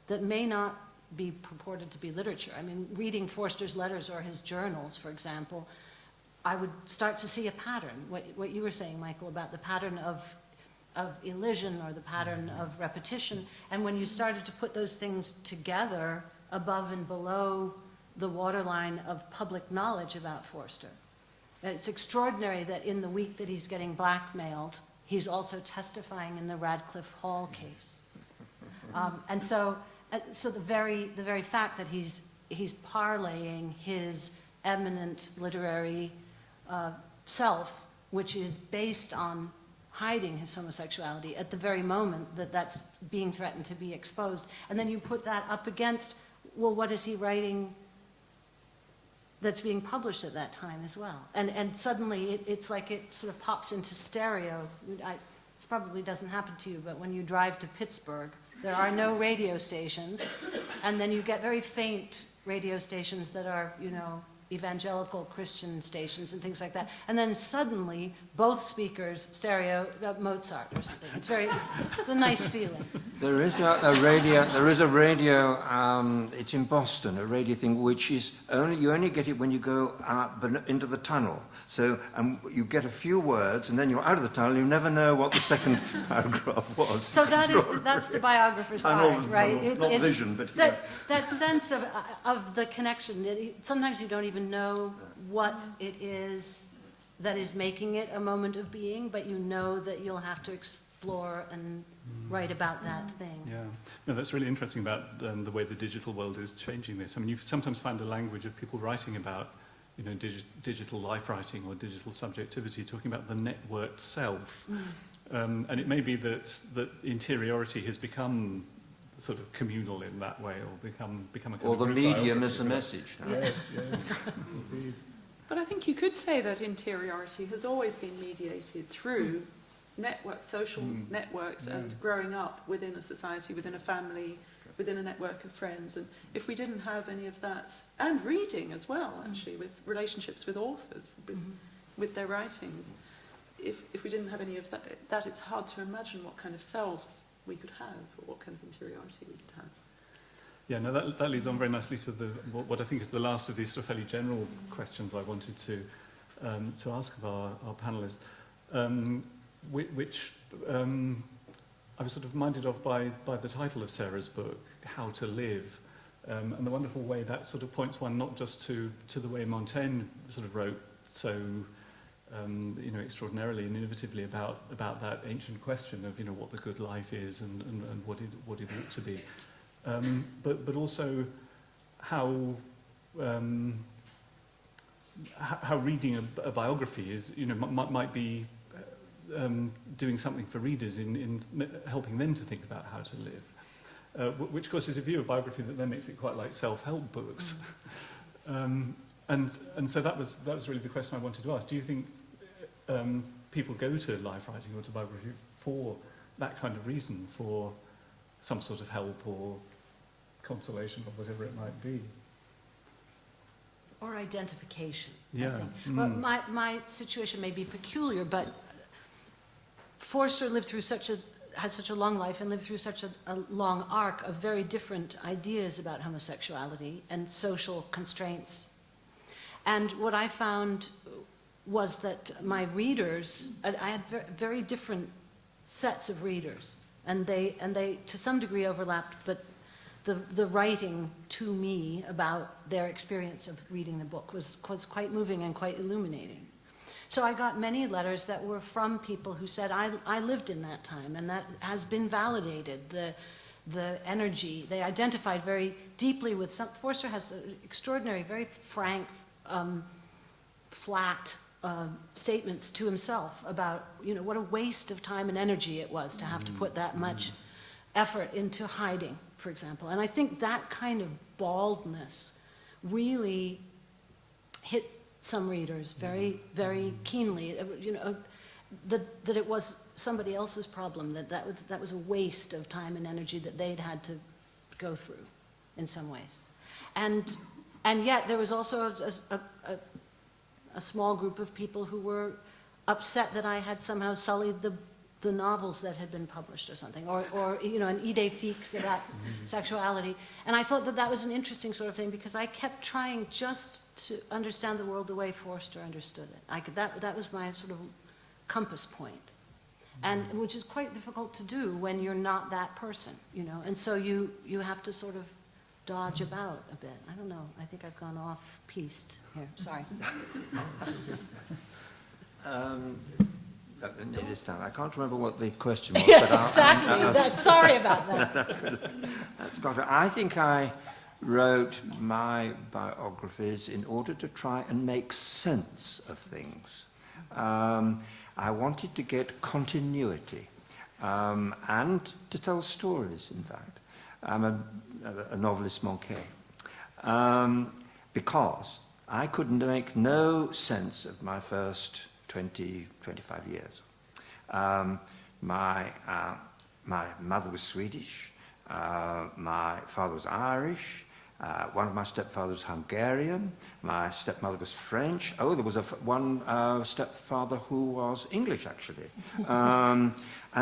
that may not be purported to be literature. I mean, reading Forster's letters or his journals, for example, I would start to see a pattern. What you were saying, Michael, about the pattern of elision or the pattern of repetition. And when you started to put those things together above and below the waterline of public knowledge about Forster, it's extraordinary that in the week that he's getting blackmailed, he's also testifying in the Radcliffe Hall case. And so the very fact that he's parlaying his eminent literary self, which is based on hiding his homosexuality at the very moment that that's being threatened to be exposed. And then you put that up against, well, what is he writing that's being published at that time as well? And suddenly it's like it sort of pops into stereo. This probably doesn't happen to you, but when you drive to Pittsburgh, there are no radio stations, and then you get very faint radio stations that are, evangelical Christian stations and things like that. And then suddenly, both speakers, stereo, Mozart or something. It's a nice feeling. There is a radio, it's in Boston, a radio thing which is you only get it when you go into the tunnel. So you get a few words and then you're out of the tunnel, you never know what the second paragraph was. So that's the biographer's art, right? Not vision, but... That sense of the connection. Sometimes you don't even know what it is that is making it a moment of being, but you know that you'll have to explore and write about that thing. Yeah, no, that's really interesting about the way the digital world is changing this. I mean, you sometimes find the language of people writing about, digital life writing or digital subjectivity, talking about the networked self. And it may be that interiority has become sort of communal in that way, or become a kind or of the medium is the message. Yes, indeed. But I think you could say that interiority has always been mediated through social networks and growing up within a society, within a family, within a network of friends. And if we didn't have any of that, and reading as well, actually, with relationships with authors, with their writings, if we didn't have any of that, it's hard to imagine what kind of selves we could have, or what kind of interiority we could have. Yeah, no, that leads on very nicely to what I think is the last of these sort of fairly general questions I wanted to ask of our panellists, which I was sort of minded of by the title of Sarah's book, How to Live, and the wonderful way that sort of points one not just to the way Montaigne sort of wrote so extraordinarily and innovatively about that ancient question of what the good life is and what it ought to be, but also how reading a biography is might be doing something for readers in helping them to think about how to live, which of course is a view of biography that then makes it quite like self-help books. And so that was really the question I wanted to ask. Do you think people go to life writing or to biography for that kind of reason, for some sort of help or consolation or whatever it might be? Or identification, Yeah. I think. Well, my situation may be peculiar, but Forster had such a long life and lived through such a long arc of very different ideas about homosexuality and social constraints. And what I found was that my readers, I had very different sets of readers, and they to some degree overlapped, but the writing to me about their experience of reading the book was quite moving and quite illuminating. So I got many letters that were from people who said, I lived in that time, and that has been validated. the energy. They identified very deeply with some. Forster has extraordinary, very frank, flat statements to himself about, what a waste of time and energy it was to have to put that much effort into hiding, for example. And I think that kind of baldness really hit some readers very, very keenly. That it was somebody else's problem, that was a waste of time and energy that they'd had to go through in some ways. And yet there was also a small group of people who were upset that I had somehow sullied the novels that had been published or something, or an idée fixe about sexuality. And I thought that was an interesting sort of thing, because I kept trying just to understand the world the way Forster understood it. That was my sort of compass point, and which is quite difficult to do when you're not that person, and so you have to sort of dodge about a bit. I don't know, I think I've gone off-piste here, sorry. It is done. I can't remember what the question was. Yeah, but exactly. Sorry about that. That's got it. I think I wrote my biographies in order to try and make sense of things. I wanted to get continuity and to tell stories, in fact. I'm a novelist manqué. Because I could make no sense of my first 20, 25 years. My mother was Swedish, my father was Irish, one of my stepfathers was Hungarian, my stepmother was French. Oh, there was one stepfather who was English, actually. And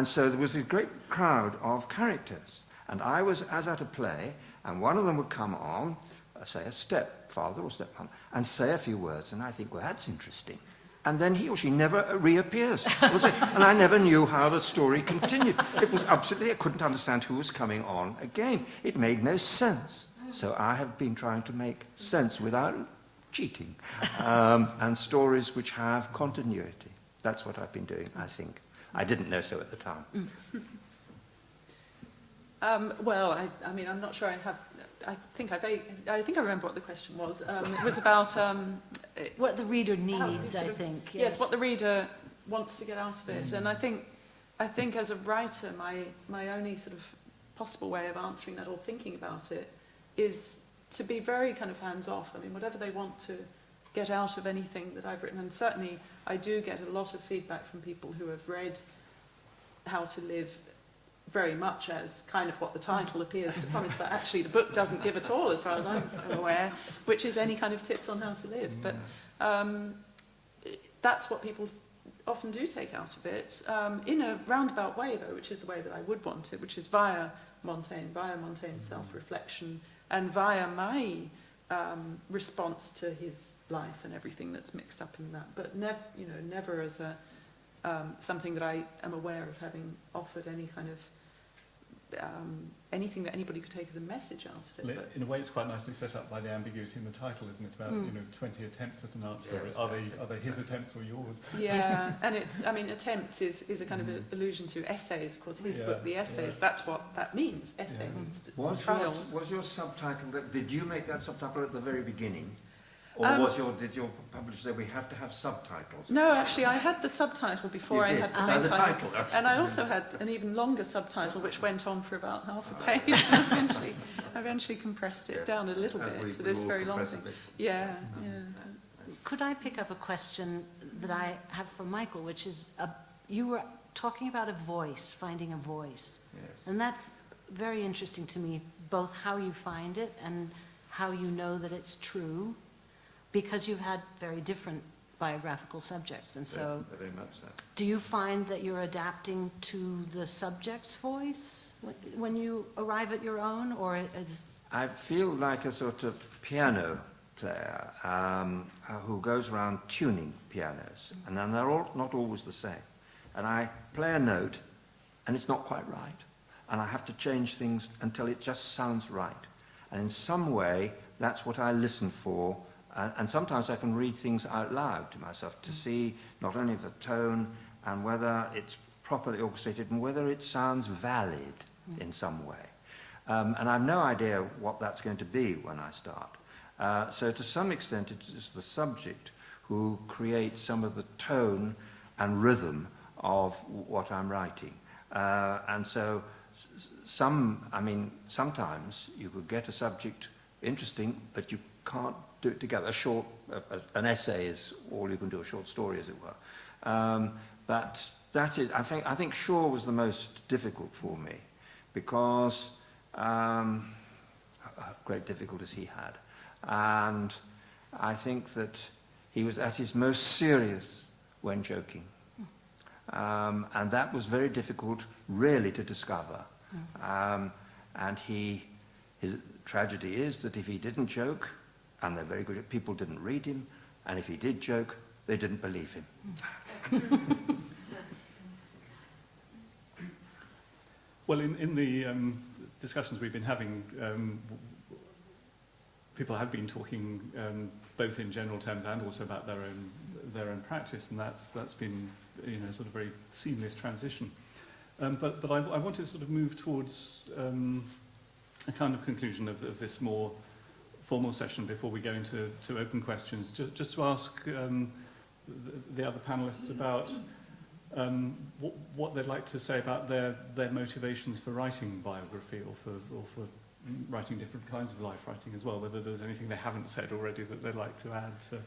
so there was a great crowd of characters. And I was at a play, and one of them would come on, say a stepfather or stepmother, and say a few words, and I think, well, that's interesting. And then he or she never reappears. And I never knew how the story continued. It was absolutely, I couldn't understand who was coming on again. It made no sense. So I have been trying to make sense without cheating, and stories which have continuity. That's what I've been doing, I think. I didn't know so at the time. Well, I mean, I'm not sure I have. I think I remember what the question was. It was about what the reader needs, I think. Yes, what the reader wants to get out of it. And I think as a writer, my only sort of possible way of answering that or thinking about it is to be very kind of hands-off. I mean, whatever they want to get out of anything that I've written, and certainly I do get a lot of feedback from people who have read How to Live very much as kind of what the title appears to promise, but actually the book doesn't give at all, as far as I'm aware, which is any kind of tips on how to live. But that's what people often do take out of it, in a roundabout way, though, which is the way that I would want it, which is via Montaigne's self-reflection, and via my response to his life and everything that's mixed up in that, but never as a something that I am aware of having offered any kind of anything that anybody could take as a message out of it. Well, but in a way, it's quite nicely set up by the ambiguity in the title, isn't it? About 20 attempts at an answer. Yes, are they his attempts or yours? Yeah, and it's, I mean, attempts is a kind of allusion to essays. Of course, his book, The Essays, that's what that means. Essay means trials. Was your subtitle, did you make that subtitle at the very beginning? Or did your publisher say we have to have subtitles? No, actually, I had the subtitle before I had the main the title. title. And I also had an even longer subtitle, which went on for about half a page. I eventually compressed it down a little bit to this very long thing. Yeah. Could I pick up a question that I have from Michael, which is, you were talking about a voice, finding a voice. Yes. And that's very interesting to me, both how you find it and how you know that it's true, because you've had very different biographical subjects. And so, very much so. Do you find that you're adapting to the subject's voice when you arrive at your own, or is... I feel like a sort of piano player who goes around tuning pianos, and then they're all not always the same. And I play a note, and it's not quite right. And I have to change things until it just sounds right. And in some way, that's what I listen for. And sometimes I can read things out loud to myself to see not only the tone and whether it's properly orchestrated and whether it sounds valid in some way. And I've no idea what that's going to be when I start. So to some extent, it is the subject who creates some of the tone and rhythm of what I'm writing. And so sometimes you could get a subject interesting, but you can't do it together. An essay is all you can do, a short story, as it were. But that is, I think Shaw was the most difficult for me, because great difficulties he had. And I think that he was at his most serious when joking. And that was very difficult, really, to discover. And his tragedy is that if he didn't joke, and they're very good, people didn't read him, and if he did joke, they didn't believe him. Well, in the discussions we've been having, people have been talking both in general terms and also about their own practice, and that's been, sort of very seamless transition. But I want to sort of move towards a kind of conclusion of this more formal session before we go into open questions. Just to ask the other panelists about what they'd like to say about their motivations for writing biography, or for writing different kinds of life writing as well. Whether there's anything they haven't said already that they'd like to add to,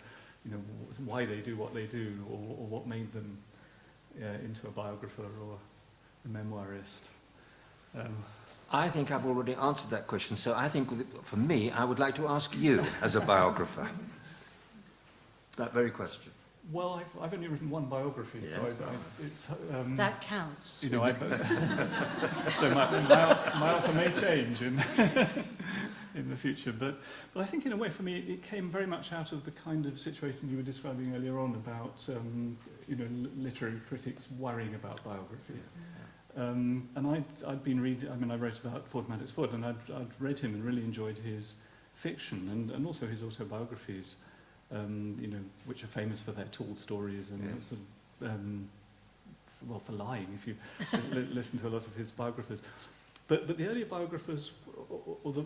why they do what they do, or what made them into a biographer or a memoirist. I think I've already answered that question, so I think for me, I would like to ask you as a biographer that very question. Well, I've only written one biography, Yeah. so it's... That counts. So my answer may change in the future, but I think in a way for me it came very much out of the kind of situation you were describing earlier on about literary critics worrying about biography. And I'd been reading. I wrote about Ford Madox Ford, and I'd read him and really enjoyed his fiction and also his autobiographies. Which are famous for their tall stories and sort of, for lying, if you listen to a lot of his biographers. But the earlier biographers, or the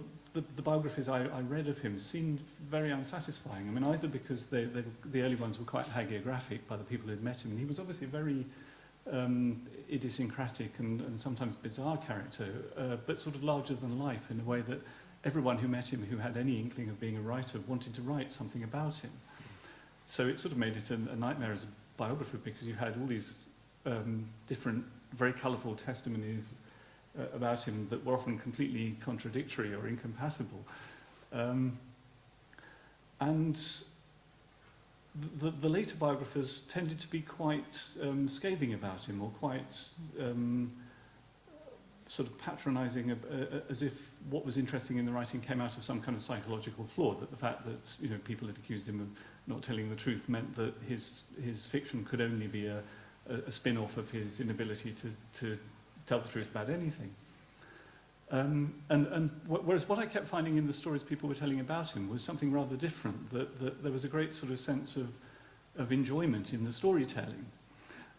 biographies I read of him, seemed very unsatisfying. Either because the early ones were quite hagiographic by the people who'd met him, and he was obviously a very idiosyncratic and sometimes bizarre character, but sort of larger than life in a way that everyone who met him who had any inkling of being a writer wanted to write something about him. So it sort of made it a nightmare as a biographer, because you had all these different, very colourful testimonies about him that were often completely contradictory or incompatible. And the later biographers tended to be quite scathing about him, or quite sort of patronising, as if what was interesting in the writing came out of some kind of psychological flaw, that the fact that people had accused him of not telling the truth meant that his fiction could only be a spin-off of his inability to tell the truth about anything. Whereas what I kept finding in the stories people were telling about him was something rather different, that there was a great sort of sense of enjoyment in the storytelling.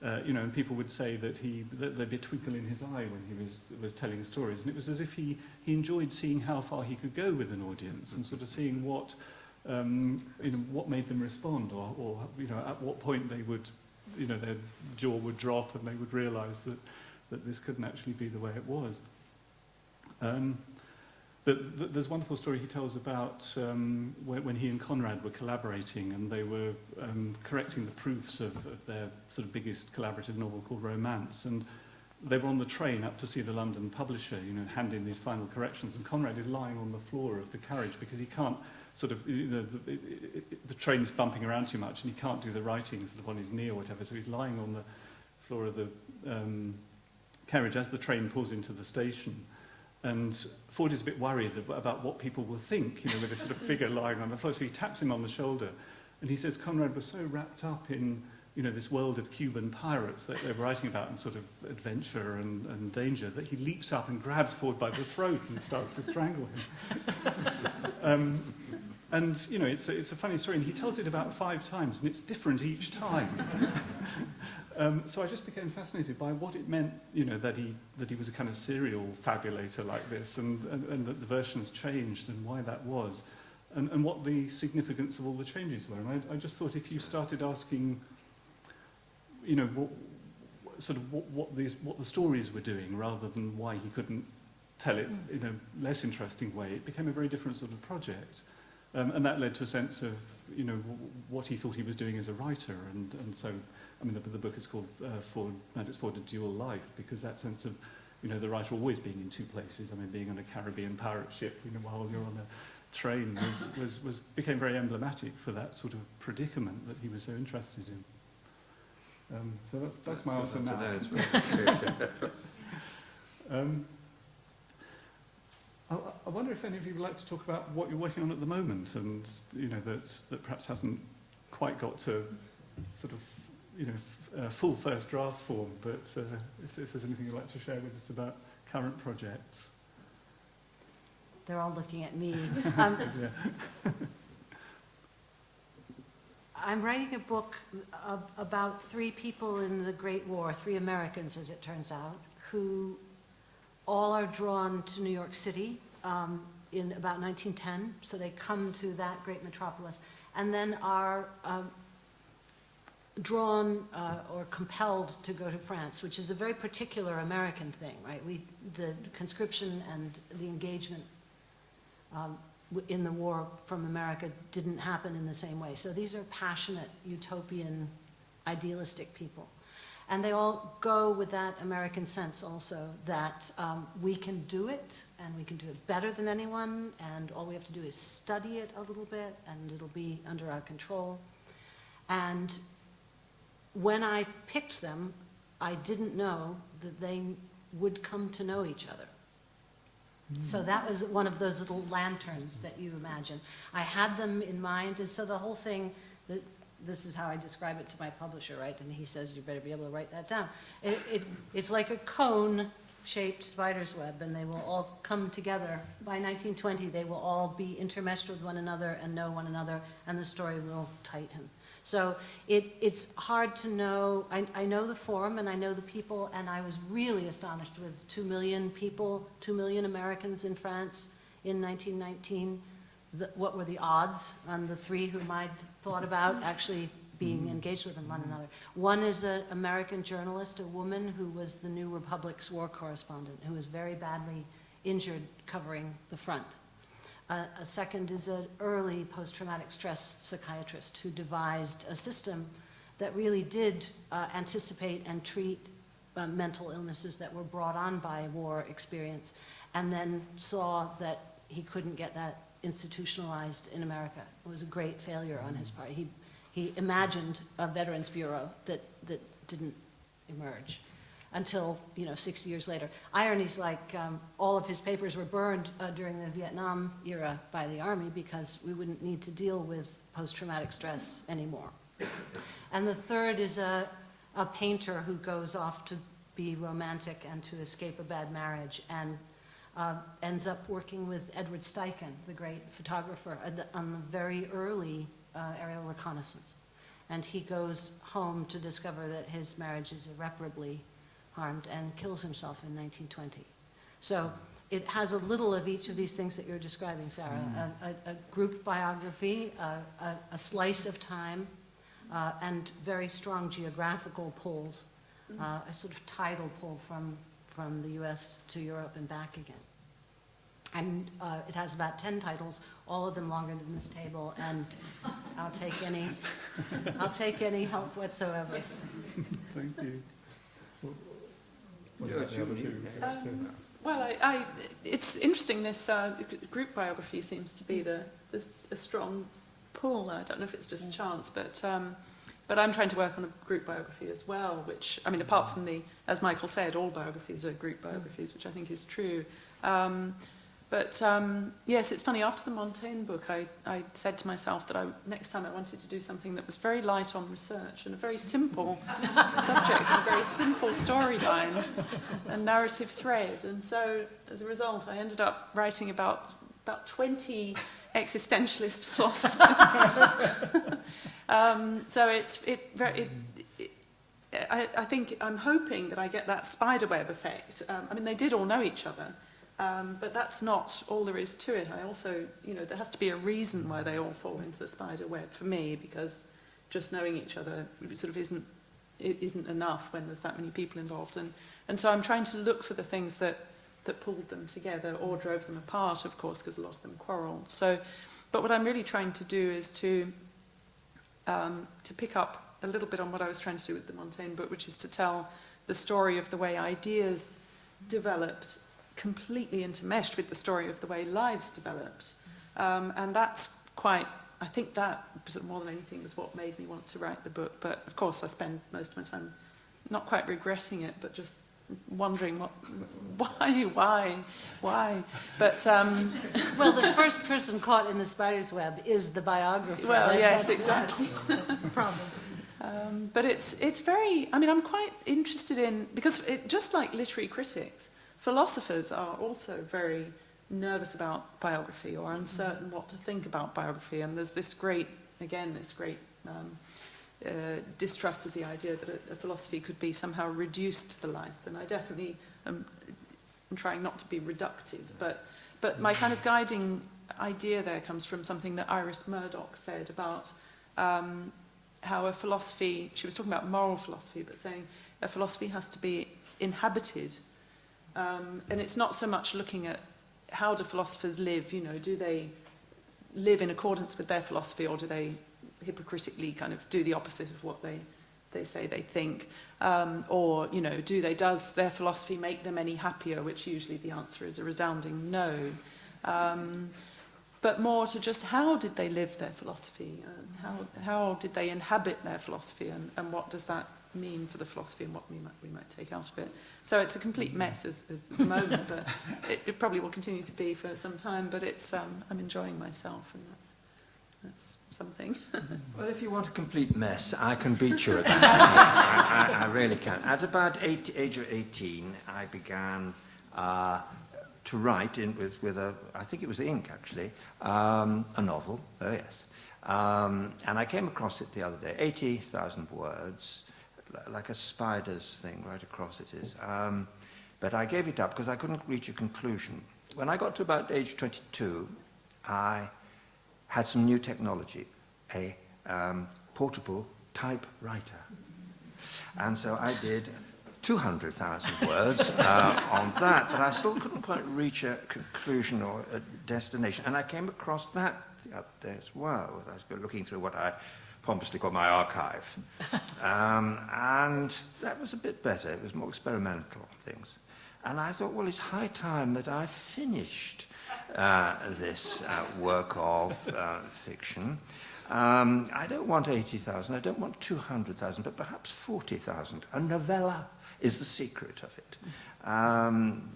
And people would say that there'd be a twinkle in his eye when he was telling stories, and it was as if he enjoyed seeing how far he could go with an audience, and sort of seeing what made them respond, or at what point they would, their jaw would drop and they would realise that this couldn't actually be the way it was. There's a wonderful story he tells about when he and Conrad were collaborating, and they were correcting the proofs of their sort of biggest collaborative novel called Romance, and they were on the train up to see the London publisher, hand in these final corrections, and Conrad is lying on the floor of the carriage because he can't sort of, the train's bumping around too much and he can't do the writing sort of on his knee or whatever, so he's lying on the floor of the carriage as the train pulls into the station. And Ford is a bit worried about what people will think, with this sort of figure lying on the floor. So he taps him on the shoulder, and he says Conrad was so wrapped up in, this world of Cuban pirates that they were writing about, and sort of adventure and danger, that he leaps up and grabs Ford by the throat and starts to strangle him. It's a funny story, and he tells it about 5 times, and it's different each time. So I just became fascinated by what it meant, you know, that he was a kind of serial fabulator like this, and that the versions changed, and why that was, and what the significance of all the changes were. And I just thought, if you started asking, you know, what the stories were doing, rather than why he couldn't tell it in a less interesting way, it became a very different sort of project. And that led to a sense of, you know, what he thought he was doing as a writer. And so, I mean, the book is called Ford Madox Ford, A Dual Life, because that sense of, you know, the writer always being in two places. I mean, being on a Caribbean pirate ship, you know, while you're on a train became very emblematic for that sort of predicament that he was so interested in. So that's my answer now. I wonder if any of you would like to talk about what you're working on at the moment, and you know that perhaps hasn't quite got to sort of, you know, full first draft form. But if there's anything you'd like to share with us about current projects. They're all looking at me. Yeah. I'm writing a book about three people in the Great War, three Americans, as it turns out, who all are drawn to New York City in about 1910. So they come to that great metropolis, and then are drawn or compelled to go to France, which is a very particular American thing, right? The conscription and the engagement in the war from America didn't happen in the same way. So these are passionate, utopian, idealistic people. And they all go with that American sense also that we can do it, and we can do it better than anyone, and all we have to do is study it a little bit, and it'll be under our control. And when I picked them, I didn't know that they would come to know each other. So that was one of those little lanterns that you imagine. I had them in mind, and so the whole thing, this is how I describe it to my publisher, right? And he says, you better be able to write that down. It's like a cone-shaped spider's web, and they will all come together. By 1920, they will all be intermeshed with one another and know one another, and the story will tighten. So it's hard to know. I know the form and I know the people, and I was really astonished with 2 million people, 2 million Americans in France in 1919. What were the odds on the three whom I'd thought about actually being engaged with one another? One is an American journalist, a woman who was the New Republic's war correspondent, who was very badly injured covering the front. A second is an early post-traumatic stress psychiatrist who devised a system that really did anticipate and treat mental illnesses that were brought on by war experience, and then saw that he couldn't get that institutionalized in America. It was a great failure on his part. He imagined a Veterans Bureau that didn't emerge until, 60 years later. Irony's like all of his papers were burned during the Vietnam era by the Army because we wouldn't need to deal with post-traumatic stress anymore. And the third is a painter who goes off to be romantic and to escape a bad marriage, and ends up working with Edward Steichen, the great photographer, on the very early aerial reconnaissance. And he goes home to discover that his marriage is irreparably harmed and kills himself in 1920. So it has a little of each of these things that you're describing, Sarah. A group biography, a slice of time, and very strong geographical pulls, a sort of tidal pull from the US to Europe and back again. And it has about 10 titles, all of them longer than this table, and I'll take any help whatsoever. Thank you. What about the other two? Well, it's interesting, this group biography seems to be a strong pull. I don't know if it's just chance, but I'm trying to work on a group biography as well, which, I mean, apart from as Michael said, all biographies are group biographies, which I think is true. Yes, it's funny, after the Montaigne book, I said to myself that next time I wanted to do something that was very light on research and a very simple subject and a very simple storyline and narrative thread. And so, as a result, I ended up writing about 20 existentialist philosophers. So I think I'm hoping that I get that spiderweb effect. I mean, they did all know each other, but that's not all there is to it. I also, there has to be a reason why they all fall into the spiderweb for me, because just knowing each other sort of isn't enough when there's that many people involved. And so I'm trying to look for the things that pulled them together or drove them apart, of course, because a lot of them quarreled. So, but what I'm really trying to do is to pick up a little bit on what I was trying to do with the Montaigne book, which is to tell the story of the way ideas developed, completely intermeshed with the story of the way lives developed. And that's quite, I think that more than anything was what made me want to write the book. But of course I spend most of my time not quite regretting it, but just wondering why. But well, the first person caught in the spider's web is the biographer. Well, yes, exactly. Problem. But it's very, I mean, I'm quite interested in, because just like literary critics, philosophers are also very nervous about biography or uncertain what to think about biography. And there's this great distrust of the idea that a philosophy could be somehow reduced to the life. And I definitely am trying not to be reductive. But my kind of guiding idea there comes from something that Iris Murdoch said about how a philosophy, she was talking about moral philosophy, but saying a philosophy has to be inhabited. And it's not so much looking at how do philosophers live, do they live in accordance with their philosophy, or do they hypocritically kind of do the opposite of what they say they think? Or, does their philosophy make them any happier, which usually the answer is a resounding no. But more to just how did they live their philosophy? How did they inhabit their philosophy? And what does that mean for the philosophy, and what we might take out of it? So it's a complete mess as the moment, but it probably will continue to be for some time. But it's I'm enjoying myself, and that's something. Well, if you want a complete mess, I can beat you at that. I really can. At about age of 18, I began to write with I think it was ink actually, a novel. Oh yes. And I came across it the other day, 80,000 words, like a spider's thing, right across it is. But I gave it up because I couldn't reach a conclusion. When I got to about age 22, I had some new technology, a portable typewriter. And so I did 200,000 words on that, but I still couldn't quite reach a conclusion or a destination. And I came across that the other day as well. I was looking through what I pompously call my archive. And that was a bit better. It was more experimental things. And I thought, well, it's high time that I finished this work of fiction. I don't want 80,000, I don't want 200,000, but perhaps 40,000. A novella is the secret of it,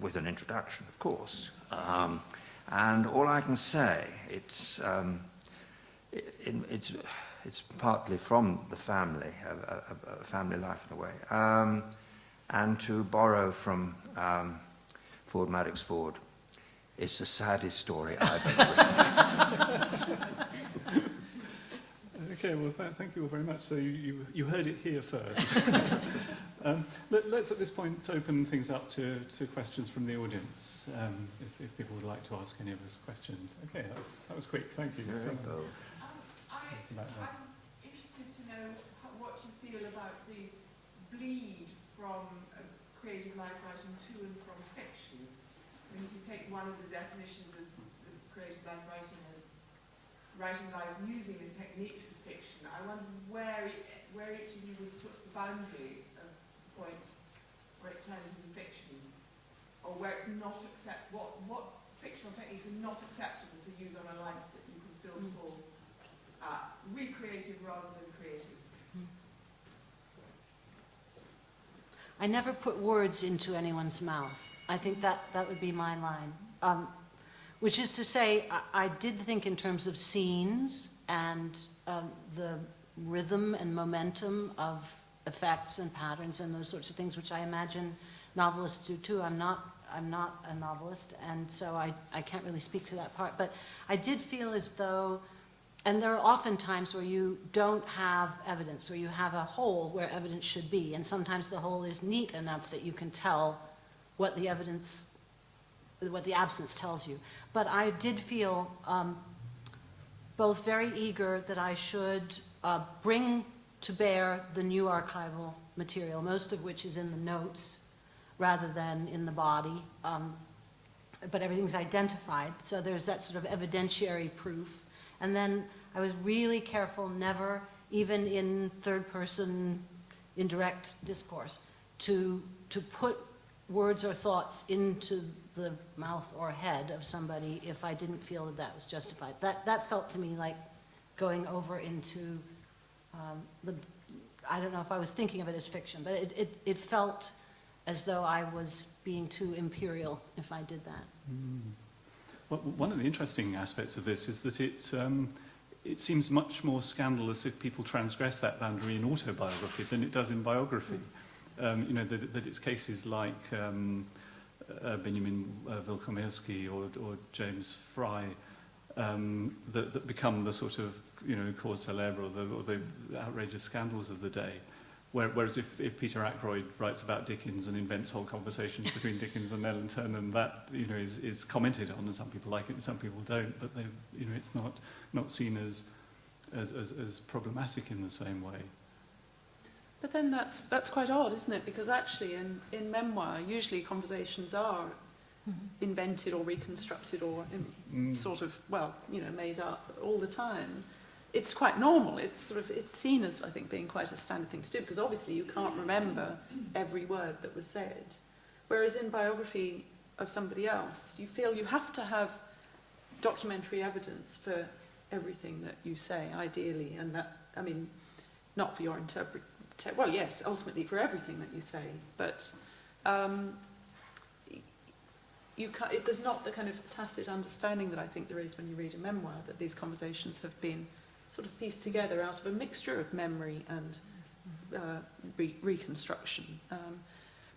with an introduction, of course. And all I can say, it's partly from the family, a family life in a way, and to borrow from Ford Madox Ford, it's the saddest story I've ever written. Okay, well, thank you all very much. So you heard it here first. Let's at this point open things up to questions from the audience, if people would like to ask any of us questions. Okay, that was quick. Thank you. I'm interested to know what you feel about the bleed from creative life writing to and from fiction. I mean, if you take one of the definitions of the creative life writing as writing lives using the techniques of fiction, I wonder where each of you would put the boundary of the point where it turns into fiction, or where it's not what fictional techniques are not acceptable to use on a life that you can still call recreative rather than creative. I never put words into anyone's mouth. I think that would be my line. Which is to say, I did think in terms of scenes and the rhythm and momentum of effects and patterns and those sorts of things, which I imagine novelists do too. I'm not a novelist, and so I can't really speak to that part. But I did feel as though And there are often times where you don't have evidence, or you have a hole where evidence should be, and sometimes the hole is neat enough that you can tell what the evidence, what the absence tells you. But I did feel both very eager that I should bring to bear the new archival material, most of which is in the notes rather than in the body, but everything's identified, so there's that sort of evidentiary proof. And then I was really careful never, even in third-person indirect discourse, to put words or thoughts into the mouth or head of somebody if I didn't feel that that was justified. That felt to me like going over into I don't know if I was thinking of it as fiction, but it felt as though I was being too imperial if I did that. Well, one of the interesting aspects of this is that it seems much more scandalous if people transgress that boundary in autobiography than it does in biography. You know, that it's cases like Benjamin Wilkomirski or James Fry that become the sort of, you know, cause célèbre or the outrageous scandals of the day. Whereas if Peter Ackroyd writes about Dickens and invents whole conversations between Dickens and Ellen Ternan, that, you know, is commented on, and some people like it and some people don't, but they, you know, it's not seen as problematic in the same way. But then that's quite odd, isn't it? Because actually in memoir, usually conversations are invented or reconstructed or sort of, well, you know, made up all the time. It's quite normal. It's seen as, I think, being quite a standard thing to do, because obviously you can't remember every word that was said. Whereas in biography of somebody else, you feel you have to have documentary evidence for everything that you say, ideally, and that, I mean, not for your well, yes, ultimately for everything that you say, but you can't, there's not the kind of tacit understanding that I think there is when you read a memoir, that these conversations have been sort of pieced together out of a mixture of memory and reconstruction.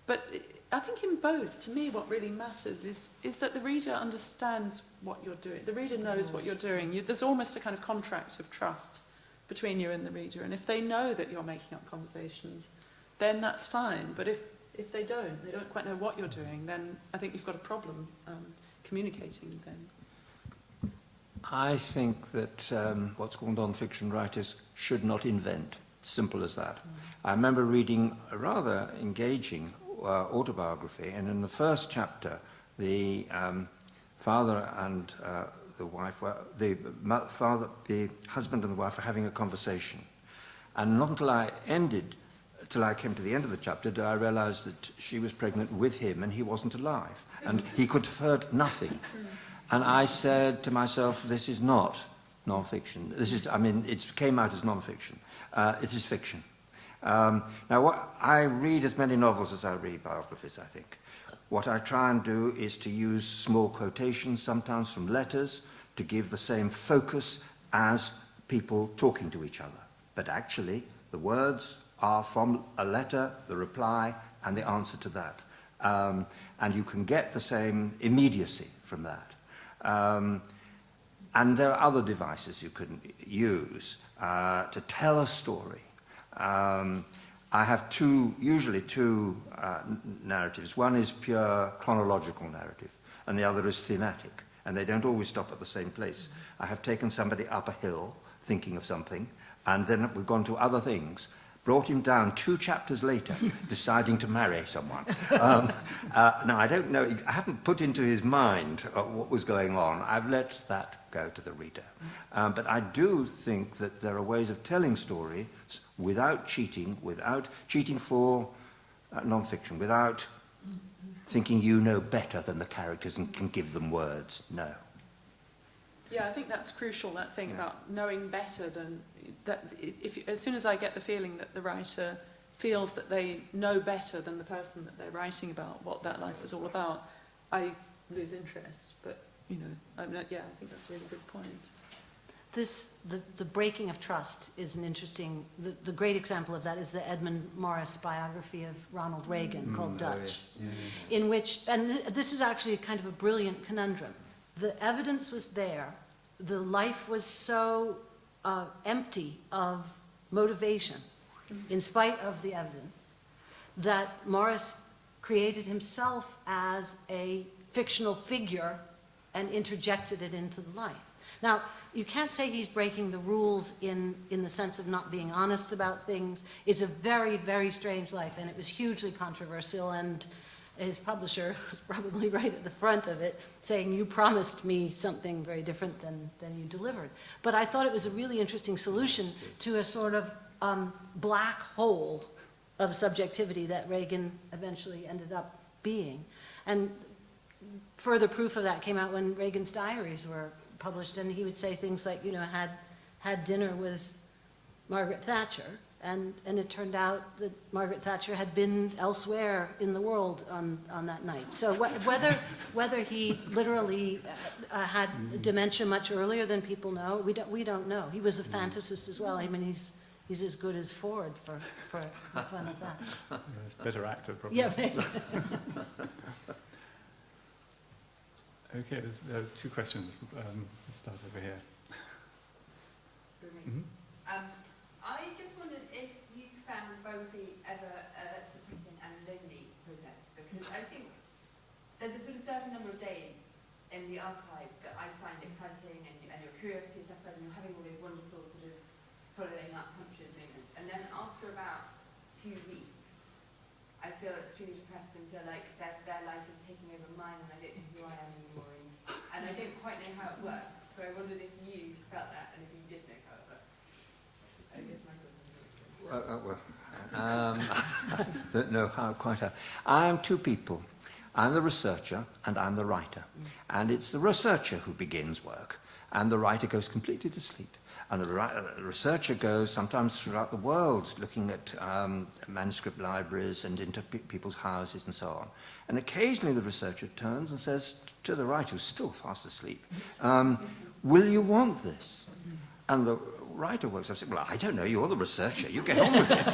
But I think in both, to me, what really matters is that the reader understands what you're doing. The reader knows what you're doing. There's almost a kind of contract of trust between you and the reader. And if they know that you're making up conversations, then that's fine. But if they don't quite know what you're doing, then I think you've got a problem communicating then. I think that what's called non-fiction writers should not invent. Simple as that. I remember reading a rather engaging autobiography, and in the first chapter, the father and the wife were, the husband and the wife were having a conversation, and not until I came to the end of the chapter did I realize that she was pregnant with him and he wasn't alive, and he could have heard nothing. And I said to myself, this is not non-fiction. This is, I mean, it came out as non-fiction. It is fiction. Now, I read as many novels as I read biographies, I think. What I try and do is to use small quotations, sometimes from letters, to give the same focus as people talking to each other. But actually, the words are from a letter, the reply, and the answer to that. And you can get the same immediacy from that. And there are other devices you can use to tell a story. I have usually two narratives. One is pure chronological narrative, and the other is thematic, and they don't always stop at the same place. I have taken somebody up a hill, thinking of something, and then we've gone to other things, brought him down 2 chapters later, deciding to marry someone. Now, I don't know, I haven't put into his mind what was going on. I've let that go to the reader. But I do think that there are ways of telling stories without cheating for non-fiction, without thinking you know better than the characters and can give them words. No. Yeah, I think that's crucial, that thing about knowing better than that. As soon as I get the feeling that the writer feels that they know better than the person that they're writing about, what that life is all about, I lose interest. But, you know, I think that's a really good point. The breaking of trust is an interesting, the great example of that is the Edmund Morris biography of Ronald Reagan called Dutch, in which, and this is actually kind of a brilliant conundrum. The evidence was there, the life was so empty of motivation, in spite of the evidence, that Morris created himself as a fictional figure and interjected it into the life. Now, you can't say he's breaking the rules in the sense of not being honest about things. It's a very, very strange life, and it was hugely controversial, and his publisher was probably right at the front of it, saying, you promised me something very different than you delivered. But I thought it was a really interesting solution to a sort of black hole of subjectivity that Reagan eventually ended up being. And further proof of that came out when Reagan's diaries were published, and he would say things like, had dinner with Margaret Thatcher, and it turned out that Margaret Thatcher had been elsewhere in the world on that night. So whether he literally had dementia much earlier than people know, we don't know. He was a fantasist as well. I mean, he's as good as Ford for the fun of that. Yeah, he's a better actor, probably. Yeah, maybe. Okay, there's two questions. Let's start over here. I just wondered if you found biography ever a depressing and lonely process, because I think there's a sort of certain number of days in the archive that I find exciting, and your curiosity is satisfied, and you're having all these wonderful sort of following up punches moments, and then after about 2 weeks, I feel extremely depressed and feel like their life is taking over mine, and I don't know who I am anymore, and I don't quite know how it works. So I wondered if you felt that, and if you did know how it worked. I guess Michael. Don't know how quite how. I am two people. I'm the researcher and I'm the writer. And it's the researcher who begins work, and the writer goes completely to sleep. And the researcher goes sometimes throughout the world looking at manuscript libraries and into people's houses and so on. And occasionally the researcher turns and says to the writer, who's still fast asleep, will you want this? And the writer works up and says, well, I don't know, you're the researcher, you get on with it.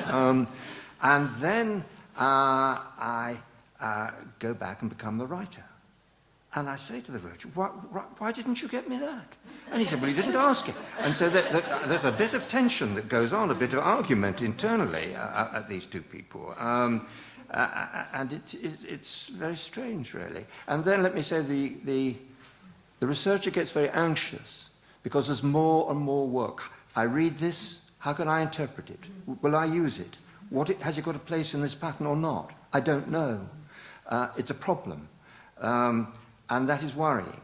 And then I go back and become the writer. And I say to the researcher, why didn't you get me that? And he said, well, you didn't ask it. And so there's a bit of tension that goes on, a bit of argument internally at these two people. And it's very strange, really. And then let me say the researcher gets very anxious because there's more and more work. I read this, how can I interpret it? Will I use it? Has it got a place in this pattern or not? I don't know. It's a problem. And that is worrying.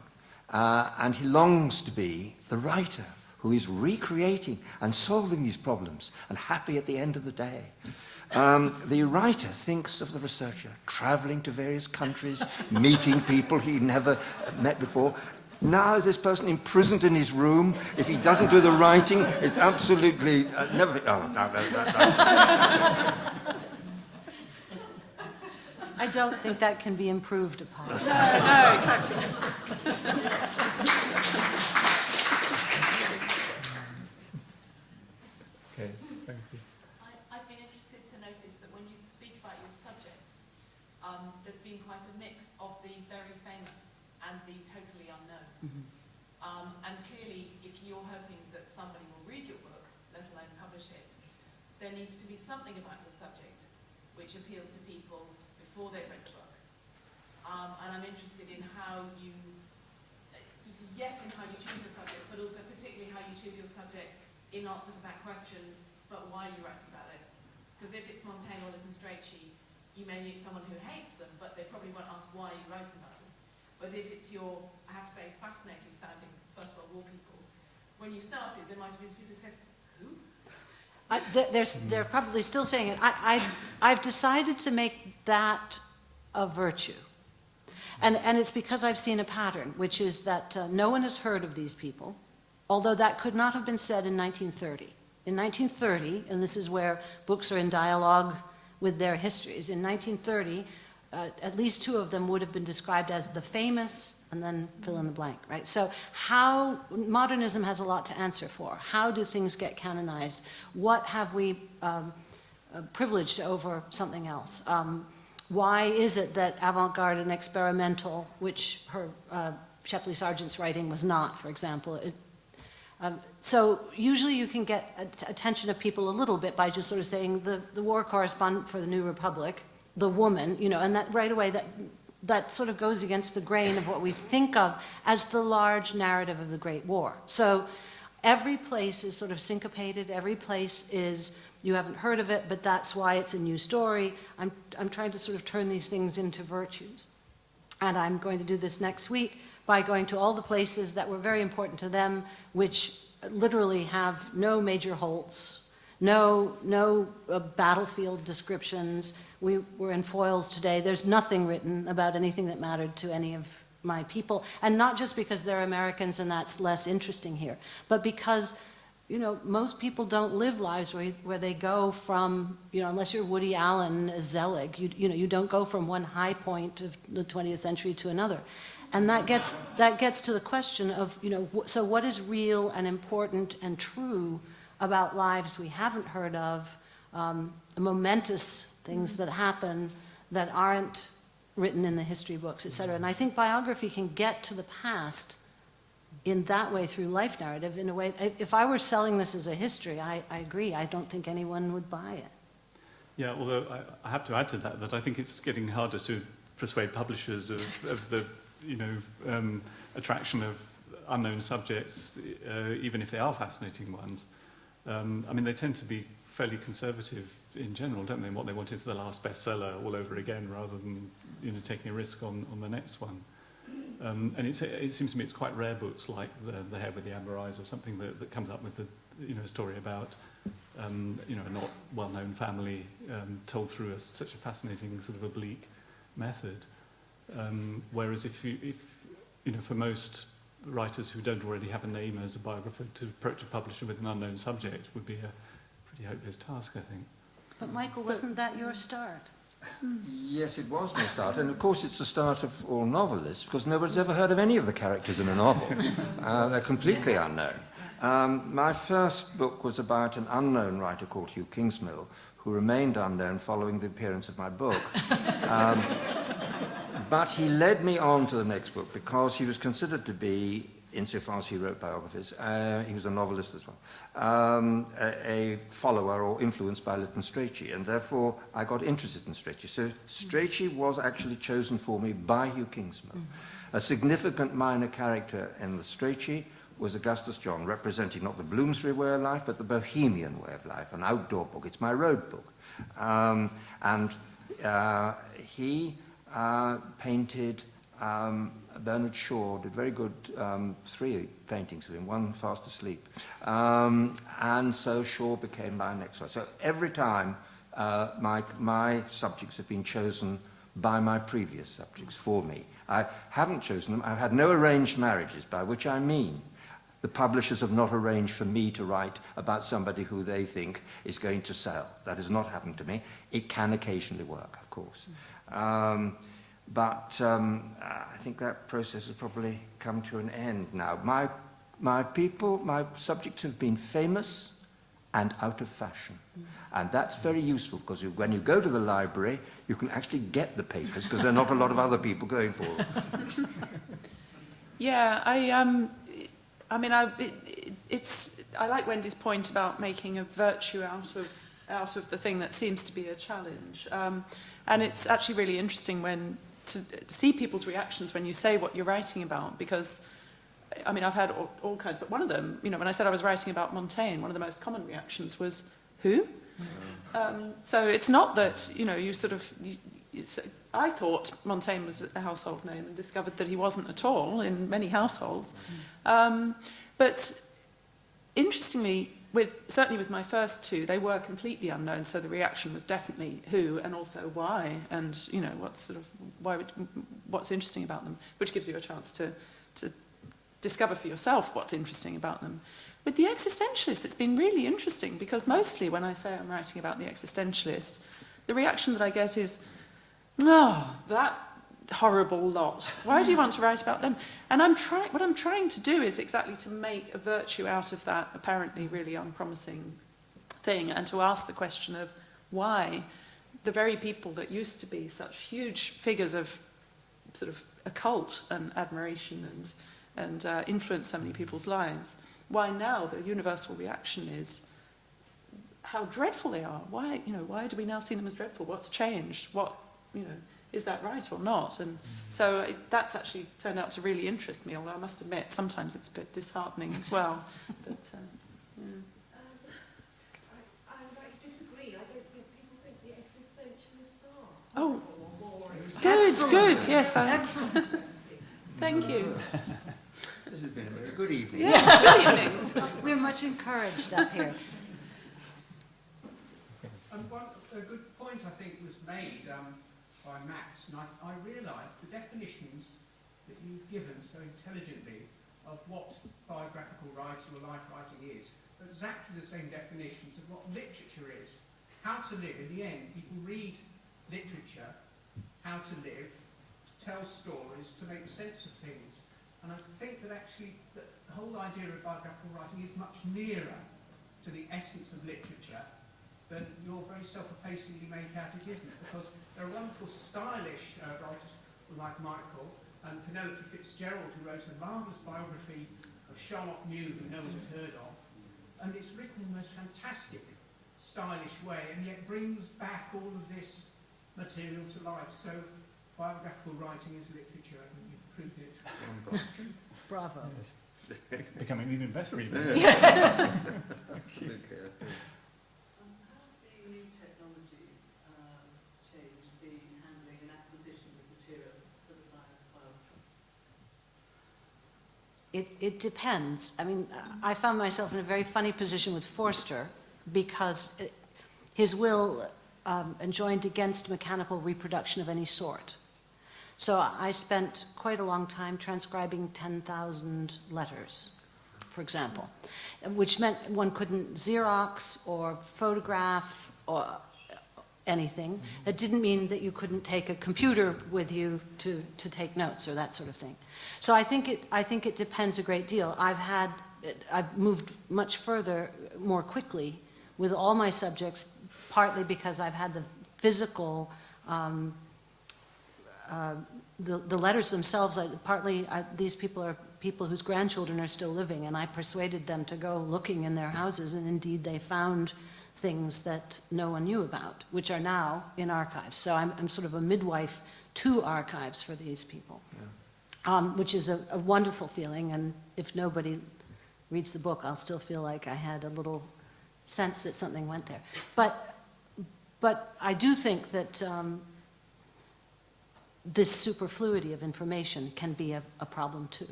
And he longs to be the writer who is recreating and solving these problems and happy at the end of the day. The writer thinks of the researcher traveling to various countries, meeting people he never met before. Now this person imprisoned in his room. If he doesn't do the writing, it's absolutely never. Oh, no, I don't think that can be improved upon. No, exactly. Okay, thank you. I've been interested to notice that when you speak about your subjects, there's been quite a mix of the very famous and the totally unknown. And clearly, if you're hoping that somebody will read your book, let alone publish it, there needs to be something about your subject which appeals to people before they've read the book. And I'm interested in how in how you choose your subject, but also particularly how you choose your subject in answer to that question, but why are you writing about this? Because if it's Montaigne or Lytton Strachey, you may meet someone who hates them, but they probably won't ask why you're writing about them. But if it's your, I have to say, fascinating sounding First World War people, when you started, there might have been people who said, who? They're probably still saying it. I've decided to make that a virtue. And it's because I've seen a pattern, which is that no one has heard of these people, although that could not have been said in 1930. In 1930, and this is where books are in dialogue with their histories, in 1930, at least two of them would have been described as the famous, and then fill in the blank, right? So how, modernism has a lot to answer for. How do things get canonized? What have we privileged over something else? Why is it that avant-garde and experimental, which her Shepley Sargent's writing was not, for example, So usually you can get attention of people a little bit by just sort of saying the war correspondent for the New Republic, the woman, you know, and that right away that sort of goes against the grain of what we think of as the large narrative of the Great War. So every place is sort of syncopated, every place is, you haven't heard of it, but that's why it's a new story. I'm trying to sort of turn these things into virtues. And I'm going to do this next week by going to all the places that were very important to them, which literally have no major halts, no battlefield descriptions. We were in Foyles today. There's nothing written about anything that mattered to any of my people. And not just because they're Americans and that's less interesting here, but because, you know, most people don't live lives where they go from, you know, unless you're Woody Allen as Zelig, you don't go from one high point of the 20th century to another. And that gets to the question of, you know, so what is real and important and true about lives we haven't heard of, momentous things that happen that aren't written in the history books, et cetera. And I think biography can get to the past in that way through life narrative, in a way. If I were selling this as a history, I agree, I don't think anyone would buy it. Yeah, although I have to add to that I think it's getting harder to persuade publishers of the attraction of unknown subjects, even if they are fascinating ones. I mean, they tend to be fairly conservative in general, don't they? And what they want is the last bestseller all over again, rather than, you know, taking a risk on the next one. And it seems to me it's quite rare books like The Hare with the Amber Eyes or something that comes up with a story about a not well-known family told through such a fascinating sort of oblique method. Whereas if for most writers who don't already have a name as a biographer, to approach a publisher with an unknown subject would be a pretty hopeless task, I think. But Michael, wasn't that your start? Yes, it was my start, and of course it's the start of all novelists, because nobody's ever heard of any of the characters in a novel. They're completely unknown. My first book was about an unknown writer called Hugh Kingsmill, who remained unknown following the appearance of my book. But he led me on to the next book because he was considered to be, insofar as he wrote biographies, he was a novelist as well, a follower or influenced by Lytton Strachey, and therefore I got interested in Strachey. So Strachey was actually chosen for me by Hugh Kingsmill. A significant minor character in the Strachey was Augustus John, representing not the Bloomsbury way of life, but the Bohemian way of life, an outdoor book. It's my road book. He painted Bernard Shaw, did very good 3 paintings of him, one fast asleep. And so Shaw became my next one. So every time my subjects have been chosen by my previous subjects for me. I haven't chosen them. I've had no arranged marriages, by which I mean the publishers have not arranged for me to write about somebody who they think is going to sell. That has not happened to me. It can occasionally work, of course. But I think that process has probably come to an end now. My subjects have been famous and out of fashion. And that's very useful, because when you go to the library, you can actually get the papers, because there are not a lot of other people going for them. Yeah, I like Wendy's point about making a virtue out of the thing that seems to be a challenge. And it's actually really interesting to see people's reactions when you say what you're writing about, because, I mean, I've had all kinds, but one of them, you know, when I said I was writing about Montaigne, one of the most common reactions was, who? So it's not that, you know, I thought Montaigne was a household name and discovered that he wasn't at all in many households. But interestingly, certainly with my first 2, they were completely unknown, so the reaction was definitely who and also why, and, you know, what's interesting about them, which gives you a chance to discover for yourself what's interesting about them. With the existentialists, it's been really interesting, because mostly when I say I'm writing about the existentialist, the reaction that I get is, oh, that horrible lot. Why do you want to write about them? And what I'm trying to do is exactly to make a virtue out of that apparently really unpromising thing, and to ask the question of why the very people that used to be such huge figures of sort of occult and admiration and influence so many people's lives, why now the universal reaction is how dreadful they are. Why do we now see them as dreadful? What's changed? Is that right or not? And so that's actually turned out to really interest me, although I must admit sometimes it's a bit disheartening as well. But, I disagree. I don't think people think the existentialists are. Oh, More good, yes. excellent. Thank you. This has been a very good evening. Yes, good evening. We're much encouraged up here. A good point, I think, was made by Max, and I realised the definitions that you've given so intelligently of what biographical writing or life writing is, are exactly the same definitions of what literature is. How to live. In the end, people read literature, how to live, to tell stories, to make sense of things. And I think that actually the whole idea of biographical writing is much nearer to the essence of literature than you're very self-effacingly make out it isn't, because there are wonderful stylish writers like Michael and Penelope Fitzgerald, who wrote a marvellous biography of Charlotte New, who no one had heard of, and it's written in the most fantastic, stylish way, and yet brings back all of this material to life. So biographical writing is literature, I think you've proved it. Bravo. Yes. Becoming even better, even. Okay. New technologies change the handling and acquisition of material for the biography? It depends. I mean, I found myself in a very funny position with Forster because his will enjoined against mechanical reproduction of any sort. So I spent quite a long time transcribing 10,000 letters, for example, which meant one couldn't Xerox or photograph or anything. That didn't mean that you couldn't take a computer with you to take notes or that sort of thing. So I think it depends a great deal. I've moved much further more quickly with all my subjects, partly because I've had the physical, the letters themselves, these people are people whose grandchildren are still living, and I persuaded them to go looking in their houses, and indeed they found things that no one knew about, which are now in archives. So I'm sort of a midwife to archives for these people, which is a wonderful feeling, and if nobody reads the book, I'll still feel like I had a little sense that something went there. But I do think that this superfluity of information can be a problem too.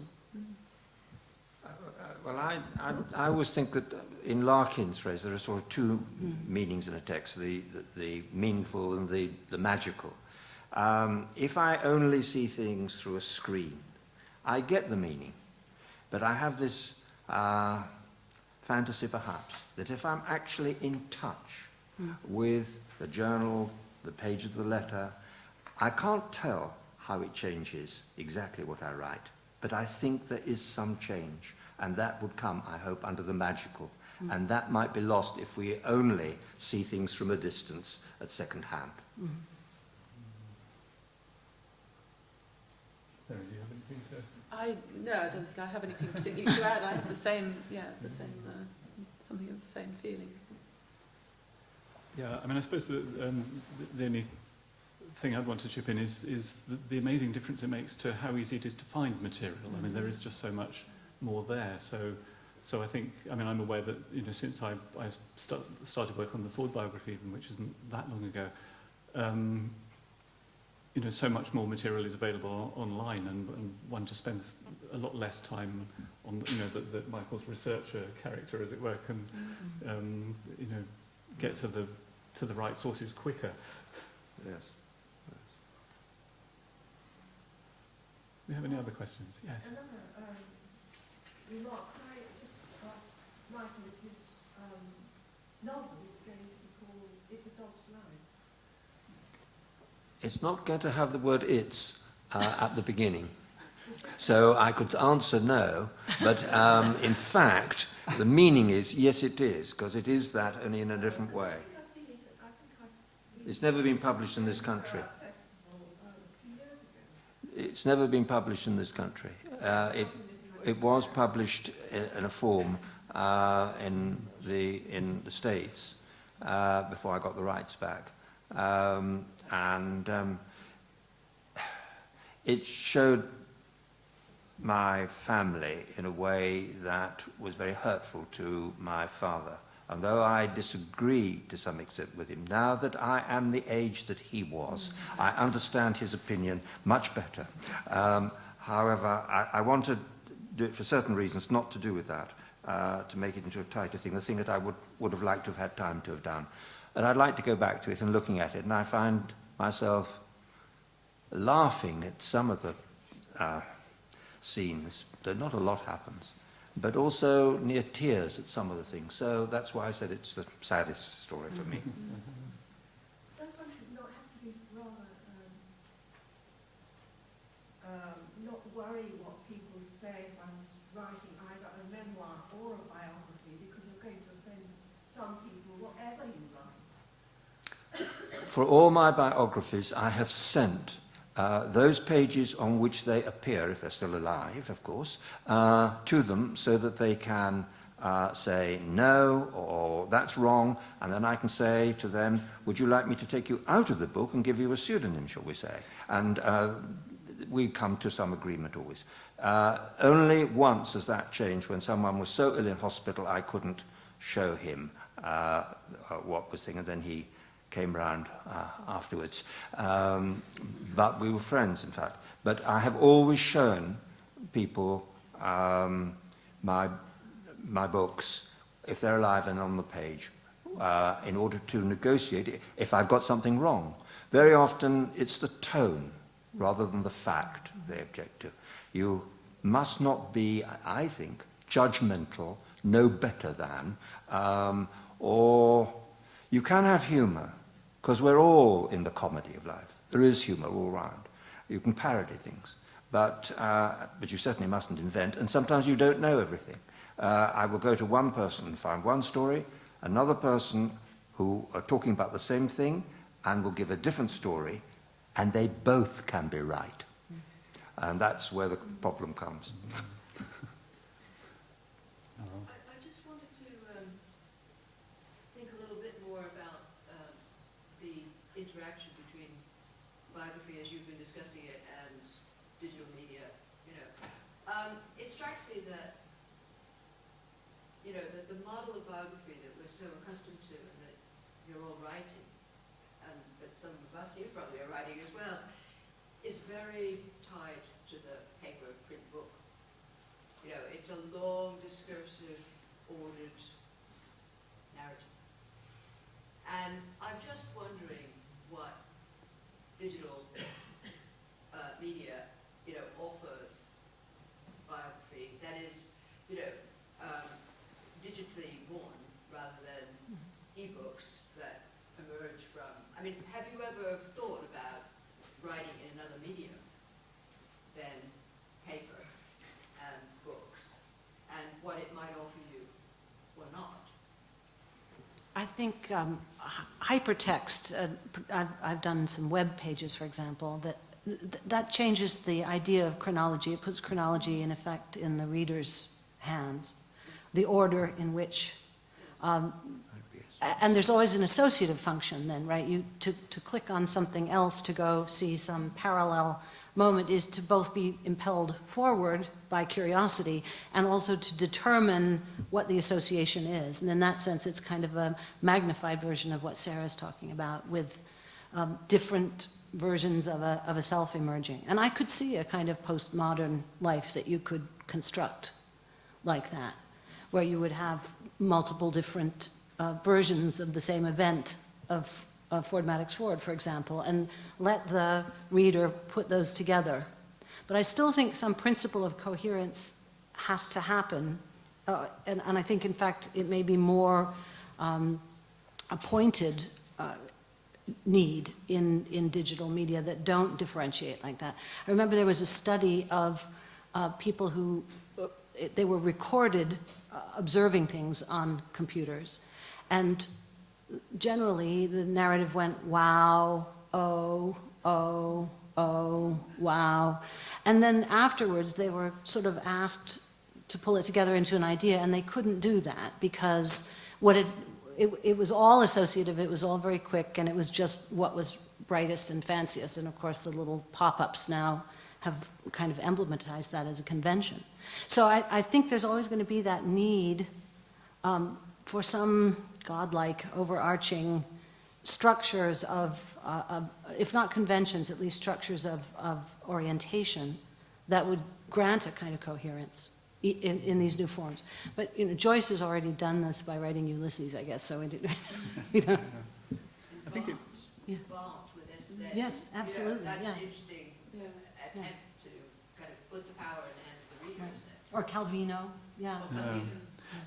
Well, I always think that in Larkin's phrase, there are sort of two meanings in a text, the meaningful and the magical. If I only see things through a screen, I get the meaning, but I have this fantasy perhaps that if I'm actually in touch with the journal, the page of the letter, I can't tell how it changes exactly what I write, but I think there is some change. And that would come, I hope, under the magical. And that might be lost if we only see things from a distance at second hand. Sarah, do you have anything to... No, I don't think I have anything particularly to add. I have the same, something of the same feeling. Yeah, I mean, I suppose the only thing I'd want to chip in is the amazing difference it makes to how easy it is to find material. I mean, there is just so much more there. So I think, I mean, I'm aware that, since I started work on the Ford biography, even, which isn't that long ago, so much more material is available online, and one just spends a lot less time on, that Michael's researcher character, as it were, can, get to the right sources quicker. Yes. Do we have any other questions? Yes. Another remark. Can I just ask Michael if his novel is going to be called It's a Dog's Life? It's not going to have the word "it's" at the beginning. So I could answer no, but in fact, the meaning is yes, it is, because it is that, only in a different way. It's never been published in this country. It's never been published in this country. it was published in a form in the States before I got the rights back. It showed my family in a way that was very hurtful to my father. And though I disagree to some extent with him, now that I am the age that he was, I understand his opinion much better. However, I want to do it for certain reasons, not to do with that, to make it into a tighter thing, the thing that I would have liked to have had time to have done. And I'd like to go back to it and looking at it, and I find myself laughing at some of the scenes, though not a lot happens, but also near tears at some of the things. So that's why I said it's the saddest story for me. Does one not have to be rather, not worry what people say if one's writing either a memoir or a biography, because you're going to offend some people, whatever you write? For all my biographies, I have sent those pages on which they appear, if they're still alive, of course, to them so that they can say no or that's wrong, and then I can say to them, would you like me to take you out of the book and give you a pseudonym, shall we say? And we come to some agreement always. Only once has that changed, when someone was so ill in hospital I couldn't show him what was thing, and then he came round afterwards. But we were friends, in fact. But I have always shown people my books, if they're alive and on the page, in order to negotiate if I've got something wrong. Very often it's the tone rather than the fact they object to. You must not be, I think, judgmental, no better than, or you can have humour, because we're all in the comedy of life. There is humour all round. You can parody things, but you certainly mustn't invent, and sometimes you don't know everything. I will go to one person and find one story, another person who are talking about the same thing and will give a different story, and they both can be right. And that's where the problem comes. I just wanted to think a little bit more about the interaction between biography, as you've been discussing it, and digital media. It strikes me that the model of biography that we're so accustomed to, and that you're all writing, and that some of us, you probably are writing as well, is very tied to the paper print book. It's a long, discursive, ordered narrative. And I'm just wondering what digital media, offers biography that is, digitally born rather than e-books that emerge from. I mean, have you ever thought about writing in another medium than paper and books, and what it might offer you or not? I think hypertext, I've done some web pages, for example, that changes the idea of chronology. It puts chronology, in effect, in the reader's hands, the order in which, and there's always an associative function then, right? To click on something else to go see some parallel moment is to both be impelled forward by curiosity and also to determine what the association is. And in that sense, it's kind of a magnified version of what Sarah's talking about, with different versions of a self emerging. And I could see a kind of postmodern life that you could construct like that, where you would have multiple different versions of the same event of Ford Madox Ford, for example, and let the reader put those together. But I still think some principle of coherence has to happen, and I think, in fact, it may be more a pointed need in digital media that don't differentiate like that. I remember there was a study of people who, they were recorded observing things on computers, and generally the narrative went, wow, oh, wow. And then afterwards they were sort of asked to pull it together into an idea, and they couldn't do that because it was all associative, it was all very quick, and it was just what was brightest and fanciest. And of course, the little pop-ups now have kind of emblematized that as a convention. So I think there's always going to be that need for some godlike, overarching structures of, if not conventions, at least structures of orientation that would grant a kind of coherence in these new forms. But Joyce has already done this by writing Ulysses, I guess. So we don't. I think it. Yeah. With essays. Yes, absolutely. That's yeah. an interesting attempt to kind of put the power in the hands of the reader, Right. isn't it? Or Calvino. Yeah.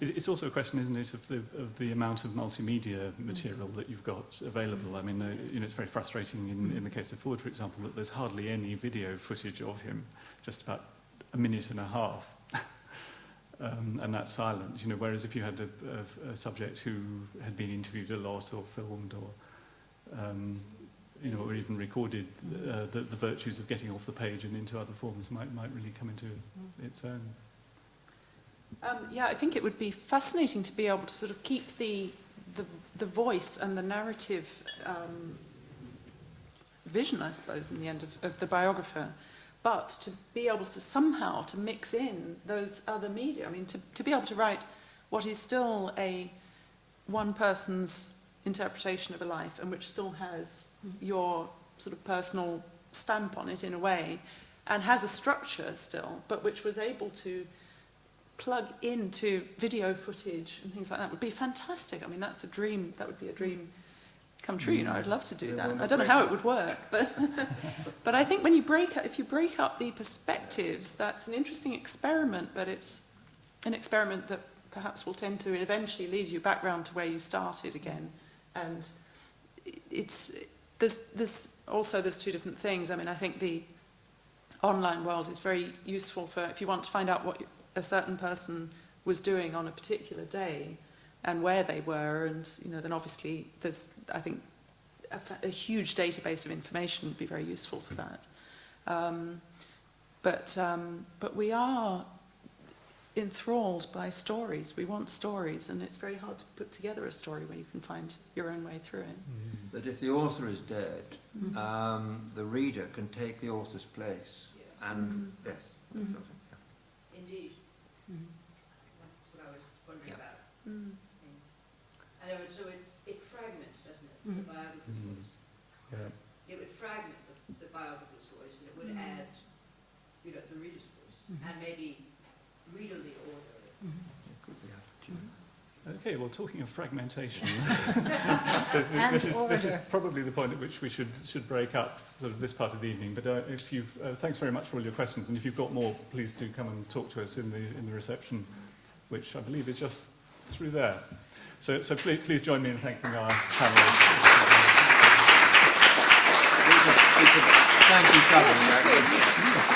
It's also a question, isn't it, of the amount of multimedia material that you've got available. I mean, it's very frustrating in the case of Ford, for example, that there's hardly any video footage of him, just about a minute and a half, and that's silent. Whereas if you had a subject who had been interviewed a lot or filmed or or even recorded, the virtues of getting off the page and into other forms might really come into its own. Yeah, I think it would be fascinating to be able to sort of keep the voice and the narrative vision, I suppose, in the end of the biographer, but to be able to somehow to mix in those other media. I mean, to be able to write what is still one person's interpretation of a life and which still has your sort of personal stamp on it in a way, and has a structure still, but which was able to plug into video footage and things like that would be fantastic. I mean, that's a dream. That would be a dream come true. I'd love to do that. I don't know how it would work, but but I think if you break up the perspectives, that's an interesting experiment. But it's an experiment that perhaps will tend to eventually lead you back round to where you started again. And there's two different things. I mean, I think the online world is very useful for if you want to find out what a certain person was doing on a particular day and where they were, and then obviously there's, I think, a huge database of information would be very useful for that. But we are enthralled by stories. We want stories, and it's very hard to put together a story where you can find your own way through it. But if the author is dead, the reader can take the author's place. And yes. Indeed. That's what I was wondering about. I know, so it fragments, doesn't it, the biographer's voice? Yeah. It would fragment the biographer's voice, and it would add, the reader's voice, and maybe readerly order it. Okay, well, talking of fragmentation, this is probably the point at which we should break up sort of this part of the evening. But thanks very much for all your questions, and if you've got more, please do come and talk to us in the reception, which I believe is just through there. So please join me in thanking our panelists. Thank you, Charlie.